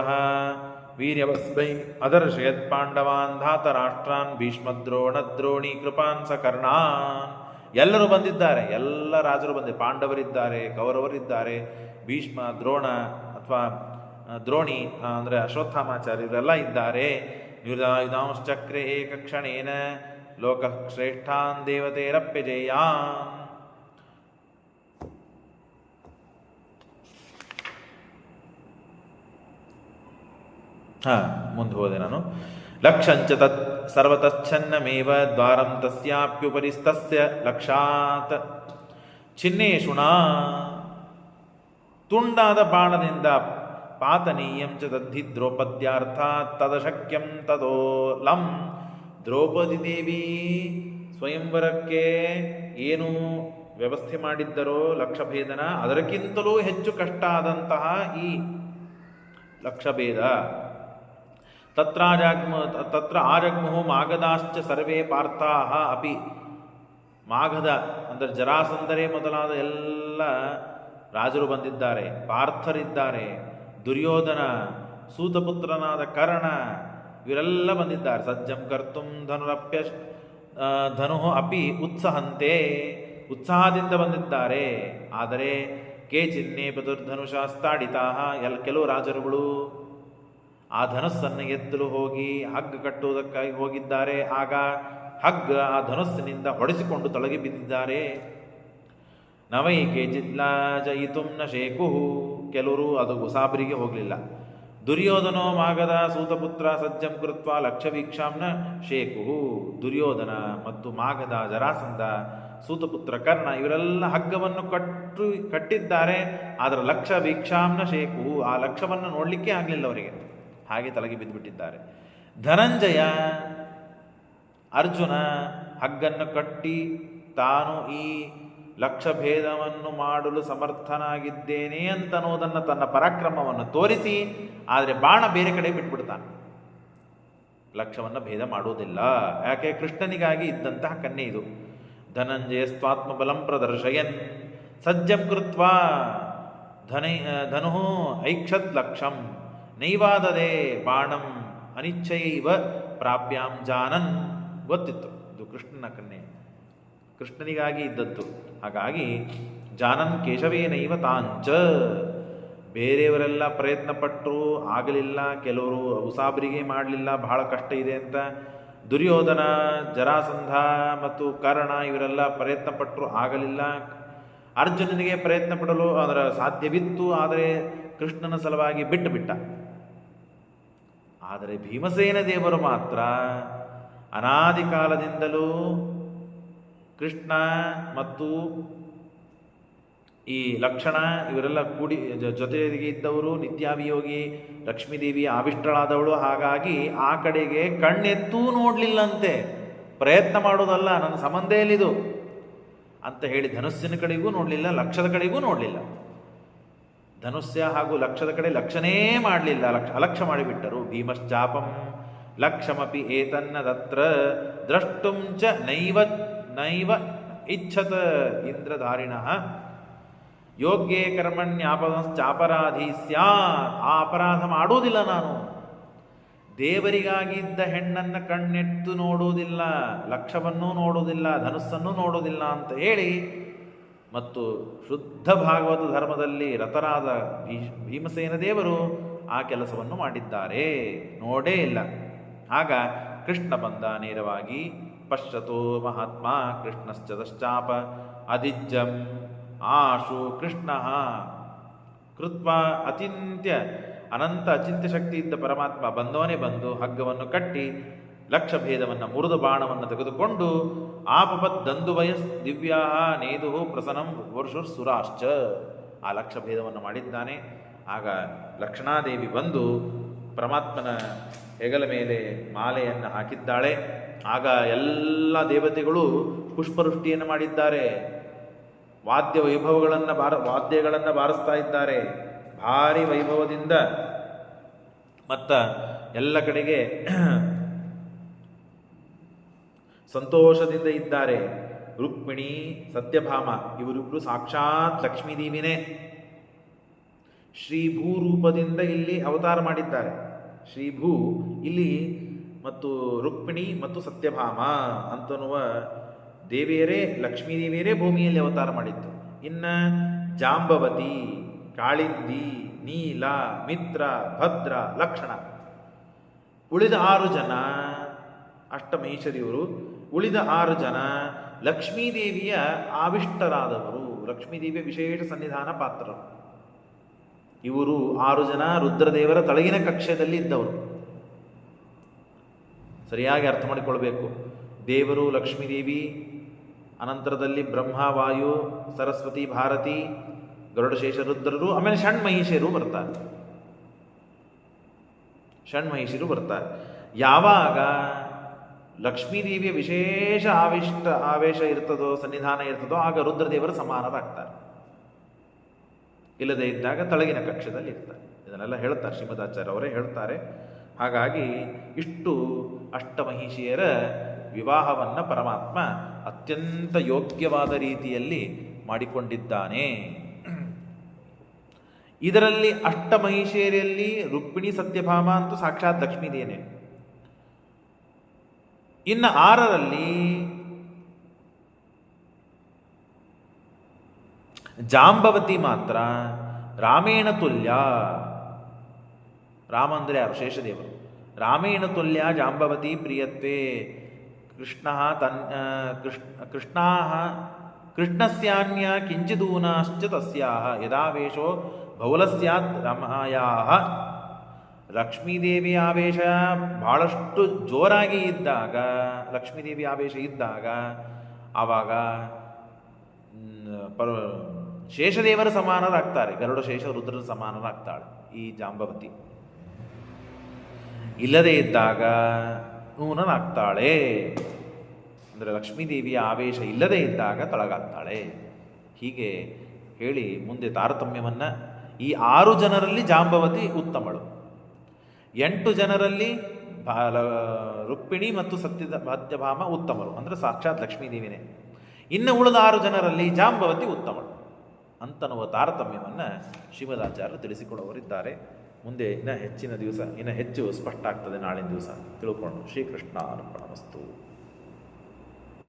ವೀರ್ಯವಸ್ಮೈ ಅದರ್ಶಯತ್ ಪಾಂಡವಾನ್ ಧಾತರಾಷ್ಟ್ರಾನ್ ಭೀಷ್ಮದ್ರೋಣ ದ್ರೋಣಿ ಕೃಪಾನ್ ಸಕರ್ಣಾನ್. ಎಲ್ಲರೂ ಬಂದಿದ್ದಾರೆ, ಎಲ್ಲ ರಾಜರು ಬಂದಿದ್ದಾರೆ. ಪಾಂಡವರಿದ್ದಾರೆ, ಕೌರವರಿದ್ದಾರೆ, ಭೀಷ್ಮ ದ್ರೋಣ ಅಥವಾ ದ್ರೋಣಿ ಅಂದರೆ ಅಶ್ವತ್ಥಾಮಾಚಾರ್ಯರೆಲ್ಲ ಇದ್ದಾರೆ. ಯುಧಾಂಶ್ಚಕ್ರೆ ಏಕಕ್ಷಣೇನ ಲೋಕ ಶ್ರೇಷ್ಠಾನ್ ದೇವತೆರಪ್ಯಜೇಯಾನ್. ಮುಂದೆ ಹೋದೆ ನಾನು. ಲಕ್ಷಂಚ ತತ್ ಸರ್ವತಚ್ಛನ್ನಮೇವ ದ್ವಾರಂ ತಸ್ಯಾಪ್ಯುಪರಿಸ್ತಸ್ಯ ಲಕ್ಷಾತ್ ಚಿನ್ನೇಶುಣಾ. ತುಂಡಾದ ಬಾಣದಿಂದ ಪಾತನೀಯಂ ಚ ತದ್ಧಿ ದ್ರೌಪದ್ಯಾರ್ಥಾತ್ ತದಶಕ್ಯಂ ತದೋ ಲಂ. ದ್ರೌಪದಿ ದೇವಿ ಸ್ವಯಂವರಕ್ಕೆ ಏನು ವ್ಯವಸ್ಥೆ ಮಾಡಿದ್ದರೋ ಲಕ್ಷಭೇದನ, ಅದಕ್ಕಿಂತಲೂ ಹೆಚ್ಚು ಕಷ್ಟ ಆದಂತಹ ಈ ಲಕ್ಷಭೇದ ತತ್ರ ಆಜಗ್ಮುಹು ಮಾಗಧಾಶ್ಚ ಸರ್ವೇ ಪಾರ್ಥಾಹ ಅಪಿ. ಮಾಗಧ ಅಂದರೆ ಜರಾಸಂಧರೇ ಮೊದಲಾದ ಎಲ್ಲ ರಾಜರು ಬಂದಿದ್ದಾರೆ, ಪಾರ್ಥರಿದ್ದಾರೆ, ದುರ್ಯೋಧನ, ಸೂತಪುತ್ರನಾದ ಕರ್ಣ ಇವರೆಲ್ಲ ಬಂದಿದ್ದಾರೆ. ಸಜ್ಜಂ ಕರ್ತುಂ ಧನು ಅಪಿ ಉತ್ಸಹಂತೆ, ಉತ್ಸಾಹದಿಂದ ಬಂದಿದ್ದಾರೆ. ಆದರೆ ಕೇಚಿನ್ನೇ ಬದುರ್ಧನುಷಾಸ್ತಾಡಿತಾ, ಕೆಲವು ರಾಜರುಗಳು ಆ ಧನುಸ್ಸನ್ನು ಎತ್ತಲು ಹೋಗಿ ಹಗ್ಗ ಕಟ್ಟುವುದಕ್ಕಾಗಿ ಹೋಗಿದ್ದಾರೆ. ಆಗ ಹಗ್ಗ ಆ ಧನುಸ್ಸಿನಿಂದ ಹೊಡೆಸಿಕೊಂಡು ತೊಳಗಿ ಬಿದ್ದಿದ್ದಾರೆ. ನವೈ ಕೇಚಿದ್ಲಾಜಯಿತುಂ ನ ಶೇಕುಹು, ಕೆಲವರು ಅದು ಉಸಾಬರಿಗೆ ಹೋಗಲಿಲ್ಲ. ದುರ್ಯೋಧನೋ ಮಾಗಧ ಸೂತಪುತ್ರ ಸಜ್ಜಂ ಕೃತ್ವ ಲಕ್ಷವೀಕ್ಷಾಂನ ಶೇಕುಹು. ದುರ್ಯೋಧನ ಮತ್ತು ಮಾಗಧ, ಜರಾಸಂಧ, ಸೂತಪುತ್ರ ಕರ್ಣ ಇವರೆಲ್ಲ ಹಗ್ಗವನ್ನು ಕಟ್ಟಿದ್ದಾರೆ. ಆದರೆ ಲಕ್ಷ ವೀಕ್ಷಾಂನ ಶೇಕುಹು, ಆ ಲಕ್ಷವನ್ನು ನೋಡಲಿಕ್ಕೆ ಆಗಲಿಲ್ಲ ಅವರಿಗೆ, ಹಾಗೆ ತಲಗಿ ಬಿದ್ದುಬಿಟ್ಟಿದ್ದಾರೆ. ಧನಂಜಯ, ಅರ್ಜುನ ಹಗ್ಗನ್ನು ಕಟ್ಟಿ ತಾನು ಈ ಲಕ್ಷಭೇದವನ್ನು ಮಾಡಲು ಸಮರ್ಥನಾಗಿದ್ದೇನೆ ಅಂತನ್ನೋದನ್ನು ತನ್ನ ಪರಾಕ್ರಮವನ್ನು ತೋರಿಸಿ, ಆದರೆ ಬಾಣ ಬೇರೆ ಕಡೆ ಬಿಟ್ಬಿಡ್ತಾನೆ. ಲಕ್ಷವನ್ನು ಭೇದ ಮಾಡುವುದಿಲ್ಲ. ಯಾಕೆ? ಕೃಷ್ಣನಿಗಾಗಿ ಇದ್ದಂತಹ ಕನ್ಯೆ ಇದು. ಧನಂಜಯ ಸ್ವಾತ್ಮಬಲಂ ಪ್ರದರ್ಶಯನ್ ಸಜ್ಜಂ ಕೃತ್ವಾ ಧನು ಐಕ್ಷತ್ ಲಕ್ಷಂ ನೈವಾದದೆ ಬಾಣಂ ಅನಿಚ್ಛಯೈವ ಪ್ರಾಪ್ಯಾಂ ಜಾನನ್. ಗೊತ್ತಿತ್ತು ಇದು ಕೃಷ್ಣನ ಕನ್ಯೆ, ಕೃಷ್ಣನಿಗಾಗಿ ಇದ್ದದ್ದು. ಹಾಗಾಗಿ ಜಾನನ್ ಕೇಶವೇನೈವ ತಾಂಚ. ಬೇರೆಯವರೆಲ್ಲ ಪ್ರಯತ್ನ ಪಟ್ಟರು, ಆಗಲಿಲ್ಲ. ಕೆಲವರು ಉಸಾಬರಿಗೆ ಮಾಡಲಿಲ್ಲ, ಬಹಳ ಕಷ್ಟ ಇದೆ ಅಂತ. ದುರ್ಯೋಧನ, ಜರಾಸಂಧ ಮತ್ತು ಕರ್ಣ ಇವರೆಲ್ಲ ಪ್ರಯತ್ನ ಪಟ್ಟರು, ಆಗಲಿಲ್ಲ. ಅರ್ಜುನನಿಗೆ ಪ್ರಯತ್ನ ಪಡಲು ಅದರ ಸಾಧ್ಯವಿತ್ತು, ಆದರೆ ಕೃಷ್ಣನ ಸಲುವಾಗಿ ಬಿಟ್ಟ. ಆದರೆ ಭೀಮಸೇನ ದೇವರು ಮಾತ್ರ ಅನಾದಿ ಕಾಲದಿಂದಲೂ ಕೃಷ್ಣ ಮತ್ತು ಈ ಲಕ್ಷಣ ಇವರೆಲ್ಲ ಕೂಡಿ ಜೊತೆಗೆ ಇದ್ದವರು, ನಿತ್ಯಾಭಿಯೋಗಿ ಲಕ್ಷ್ಮೀದೇವಿ ಆವಿಷ್ಟಳಾದವಳು. ಹಾಗಾಗಿ ಆ ಕಡೆಗೆ ಕಣ್ಣೆತ್ತೂ ನೋಡಲಿಲ್ಲಂತೆ. ಪ್ರಯತ್ನ ಮಾಡೋದಲ್ಲ, ನನ್ನ ಸಂಬಂಧ ಎಲ್ಲಿದು ಅಂತ ಹೇಳಿ ಧನುಸ್ಸಿನ ಕಡೆಗೂ ನೋಡಲಿಲ್ಲ, ಲಕ್ಷದ ಕಡೆಗೂ ನೋಡಲಿಲ್ಲ. ಧನುಸ್ಯ ಹಾಗೂ ಲಕ್ಷದ ಕಡೆ ಲಕ್ಷನೇ ಮಾಡಲಿಲ್ಲ, ಅಲಕ್ಷ್ಯ ಮಾಡಿಬಿಟ್ಟರು. ಭೀಮಶ್ಚಾಪಂ ಲಕ್ಷಮಪಿ ಏತನ್ನದತ್ರ ದ್ರಷ್ಟುಂ ಚ ನೈವ ಇಚ್ಛತ ಇಂದ್ರಧಾರಿಣಃ ಯೋಗ್ಯೇ ಕರ್ಮಣ್ಯಾಪರಾಧಿ ಸ್ಯಾತ್. ಆ ಅಪರಾಧ ಮಾಡುವುದಿಲ್ಲ ನಾನು. ದೇವರಿಗಾಗಿದ್ದ ಹೆಣ್ಣನ್ನು ಕಣ್ಣೆತ್ತು ನೋಡುವುದಿಲ್ಲ, ಲಕ್ಷವನ್ನೂ ನೋಡುವುದಿಲ್ಲ, ಧನುಸ್ಸನ್ನು ನೋಡುವುದಿಲ್ಲ ಅಂತ ಹೇಳಿ, ಮತ್ತು ಶುದ್ಧ ಭಾಗವತ ಧರ್ಮದಲ್ಲಿ ರತರಾದ ಭೀಮಸೇನ ದೇವರು ಆ ಕೆಲಸವನ್ನು ಮಾಡಿದ್ದಾರೆ, ನೋಡೇ ಇಲ್ಲ. ಆಗ ಕೃಷ್ಣ ಬಂದ ನೇರವಾಗಿ. ಪಶ್ಯತೋ ಮಹಾತ್ಮ ಕೃಷ್ಣಶ್ಚದಶ್ಚಾಪ ಅದಿಜ್ಜಂ ಆಶು ಕೃಷ್ಣ ಕೃತ್ವ ಅನಂತ ಅಚಿಂತ್ಯ ಶಕ್ತಿ ಇದ್ದ ಪರಮಾತ್ಮ ಬಂದವನೇ ಬಂದು ಹಗ್ಗವನ್ನು ಕಟ್ಟಿ ಲಕ್ಷಭೇದವನ್ನು ಮುರಿದು ಬಾಣವನ್ನು ತೆಗೆದುಕೊಂಡು ಆಪಪತ್ ದಂದುವಯಸ್ ದಿವ್ಯಾ ನೇದು ಪ್ರಸನ್ನಂ ವರ್ಷುರ್ ಸುರಾಶ್ಚ. ಆ ಲಕ್ಷಭೇದವನ್ನು ಮಾಡಿದ್ದಾನೆ. ಆಗ ಲಕ್ಷಣಾದೇವಿ ಬಂದು ಪರಮಾತ್ಮನ ಹೆಗಲ ಮೇಲೆ ಮಾಲೆಯನ್ನು ಹಾಕಿದ್ದಾಳೆ. ಆಗ ಎಲ್ಲ ದೇವತೆಗಳು ಪುಷ್ಪವೃಷ್ಟಿಯನ್ನು ಮಾಡಿದ್ದಾರೆ, ವಾದ್ಯಗಳನ್ನು ಬಾರಿಸ್ತಾ ಇದ್ದಾರೆ ಭಾರಿ ವೈಭವದಿಂದ. ಮತ್ತು ಎಲ್ಲ ಕಡೆಗೆ ಸಂತೋಷದಿಂದ ಇದ್ದಾರೆ. ರುಕ್ಮಿಣಿ, ಸತ್ಯಭಾಮ ಇವರಿಬ್ಬರು ಸಾಕ್ಷಾತ್ ಲಕ್ಷ್ಮೀದೇವಿನೇ ಶ್ರೀಭೂ ರೂಪದಿಂದ ಇಲ್ಲಿ ಅವತಾರ ಮಾಡಿದ್ದಾರೆ. ಶ್ರೀಭೂ ಇಲ್ಲಿ ಮತ್ತು ರುಕ್ಮಿಣಿ ಮತ್ತು ಸತ್ಯಭಾಮ ಅಂತನ್ನುವ ದೇವಿಯರೇ, ಲಕ್ಷ್ಮೀದೇವಿಯರೇ ಭೂಮಿಯಲ್ಲಿ ಅವತಾರ ಮಾಡಿತ್ತು. ಇನ್ನು ಜಾಂಬವತಿ, ಕಾಳಿಂದಿ, ನೀಲ, ಮಿತ್ರ, ಭದ್ರ, ಲಕ್ಷಣ ಉಳಿದ 6 ಜನ ಅಷ್ಟಮಹಿಷರಿಯವರು. ಉಳಿದ 6 ಜನ ಲಕ್ಷ್ಮೀದೇವಿಯ ಆವಿಷ್ಟರಾದವರು, ಲಕ್ಷ್ಮೀದೇವಿಯ ವಿಶೇಷ ಸನ್ನಿಧಾನ ಪಾತ್ರರು. ಇವರು 6 ಜನ ರುದ್ರದೇವರ ತಳಗಿನ ಕಕ್ಷದಲ್ಲಿ ಇದ್ದವರು. ಸರಿಯಾಗಿ ಅರ್ಥ ಮಾಡಿಕೊಳ್ಬೇಕು. ದೇವರು, ಲಕ್ಷ್ಮೀದೇವಿ, ಅನಂತರದಲ್ಲಿ ಬ್ರಹ್ಮ, ವಾಯು, ಸರಸ್ವತಿ, ಭಾರತಿ, ಗರುಡಶೇಷ ರುದ್ರರು, ಆಮೇಲೆ ಷಣ್ಮಹಿಷಿಯರು ಬರ್ತಾರೆ. ಯಾವಾಗ ಲಕ್ಷ್ಮೀದೇವಿಯ ವಿಶೇಷ ಆವೇಶ ಇರ್ತದೋ, ಸನ್ನಿಧಾನ ಇರ್ತದೋ, ಆಗ ರುದ್ರದೇವರು ಸಮಾನರಾಗ್ತಾರೆ. ಇಲ್ಲದೇ ಇದ್ದಾಗ ತಳಗಿನ ಕಕ್ಷದಲ್ಲಿ ಇರ್ತಾರೆ. ಇದನ್ನೆಲ್ಲ ಹೇಳ್ತಾರೆ ಶ್ರೀಮದಾಚಾರ್ಯ ಅವರೇ ಹೇಳ್ತಾರೆ. ಹಾಗಾಗಿ ಇಷ್ಟು ಅಷ್ಟಮಹಿಷಿಯರ ವಿವಾಹವನ್ನು ಪರಮಾತ್ಮ ಅತ್ಯಂತ ಯೋಗ್ಯವಾದ ರೀತಿಯಲ್ಲಿ ಮಾಡಿಕೊಂಡಿದ್ದಾನೆ. ಇದರಲ್ಲಿ ಅಷ್ಟಮಹಿಷಿಯರಲ್ಲಿ ರುಕ್ಮಿಣಿ ಸತ್ಯಭಾಮ ಅಂತೂ ಸಾಕ್ಷಾತ್ ಲಕ್ಷ್ಮೀದೇನೆ. ಇನ್ನು 6ರಲ್ಲಿ ಜಾಂಬವತಿ ಮಾತ್ರ ರಾಮೇಣ ತುಲ್ಯ. ರಾಮ ಅಂದರೆ ಯಾರು? ಶೇಷದೇವರು. ರಾಮೇಣ ತುಲ್ಯ ಜಾಂಬವತಿ ಪ್ರಿಯತ್ವೇ ಕೃಷ್ಣಸ್ಯಾನ್ಯ ಕಿಂಚಿದೂನಾಶ್ಚ ತಸ್ಯಾಹ ಯದಾವೇಶೋ ಬಹುಲಸ್ಯಾತ್ ರಮಾಯಾಹ. ಲಕ್ಷ್ಮೀದೇವಿ ಆವೇಶ ಬಹಳಷ್ಟು ಜೋರಾಗಿ ಇದ್ದಾಗ, ಲಕ್ಷ್ಮೀದೇವಿ ಆವೇಶ ಇದ್ದಾಗ ಆವಾಗ ಶೇಷದೇವರ ಸಮಾನರಾಗ್ತಾರೆ. ಗರುಡ ಶೇಷ ರುದ್ರರ ಸಮಾನರಾಗ್ತಾಳೆ ಈ ಜಾಂಬವತಿ. ಇಲ್ಲದೇ ಇದ್ದಾಗ ನೂನನಾಗ್ತಾಳೆ. ಅಂದರೆ ಲಕ್ಷ್ಮೀದೇವಿಯ ಆವೇಶ ಇಲ್ಲದೇ ಇದ್ದಾಗ ತಳಗಾಗ್ತಾಳೆ. ಹೀಗೆ ಹೇಳಿ ಮುಂದೆ ತಾರತಮ್ಯವನ್ನು, ಈ 6 ಜನರಲ್ಲಿ ಜಾಂಬವತಿ ಉತ್ತಮಳು, 8 ಜನರಲ್ಲಿ ರುಕ್ಮಿಣಿ ಮತ್ತು ಸತ್ಯಭಾಮ ಉತ್ತಮರು, ಅಂದರೆ ಸಾಕ್ಷಾತ್ ಲಕ್ಷ್ಮೀದೇವಿನೇ. ಇನ್ನು ಉಳಿದ 6 ಜನರಲ್ಲಿ ಜಾಂಬವತಿ ಉತ್ತಮಳು ಅಂತನ್ನುವ ತಾರತಮ್ಯವನ್ನು ಶ್ರೀಮದಾಚಾರ್ಯರು ತಿಳಿಸಿಕೊಡುವವರಿದ್ದಾರೆ. ಮುಂದೆ ಇನ್ನು ಹೆಚ್ಚಿನ ದಿವಸ ಇನ್ನು ಹೆಚ್ಚು ಸ್ಪಷ್ಟ ಆಗ್ತದೆ ನಾಳಿನ ದಿವಸ ತಿಳ್ಕೊಂಡು. ಶ್ರೀಕೃಷ್ಣ ಅರ್ಪಣಮಸ್ತು.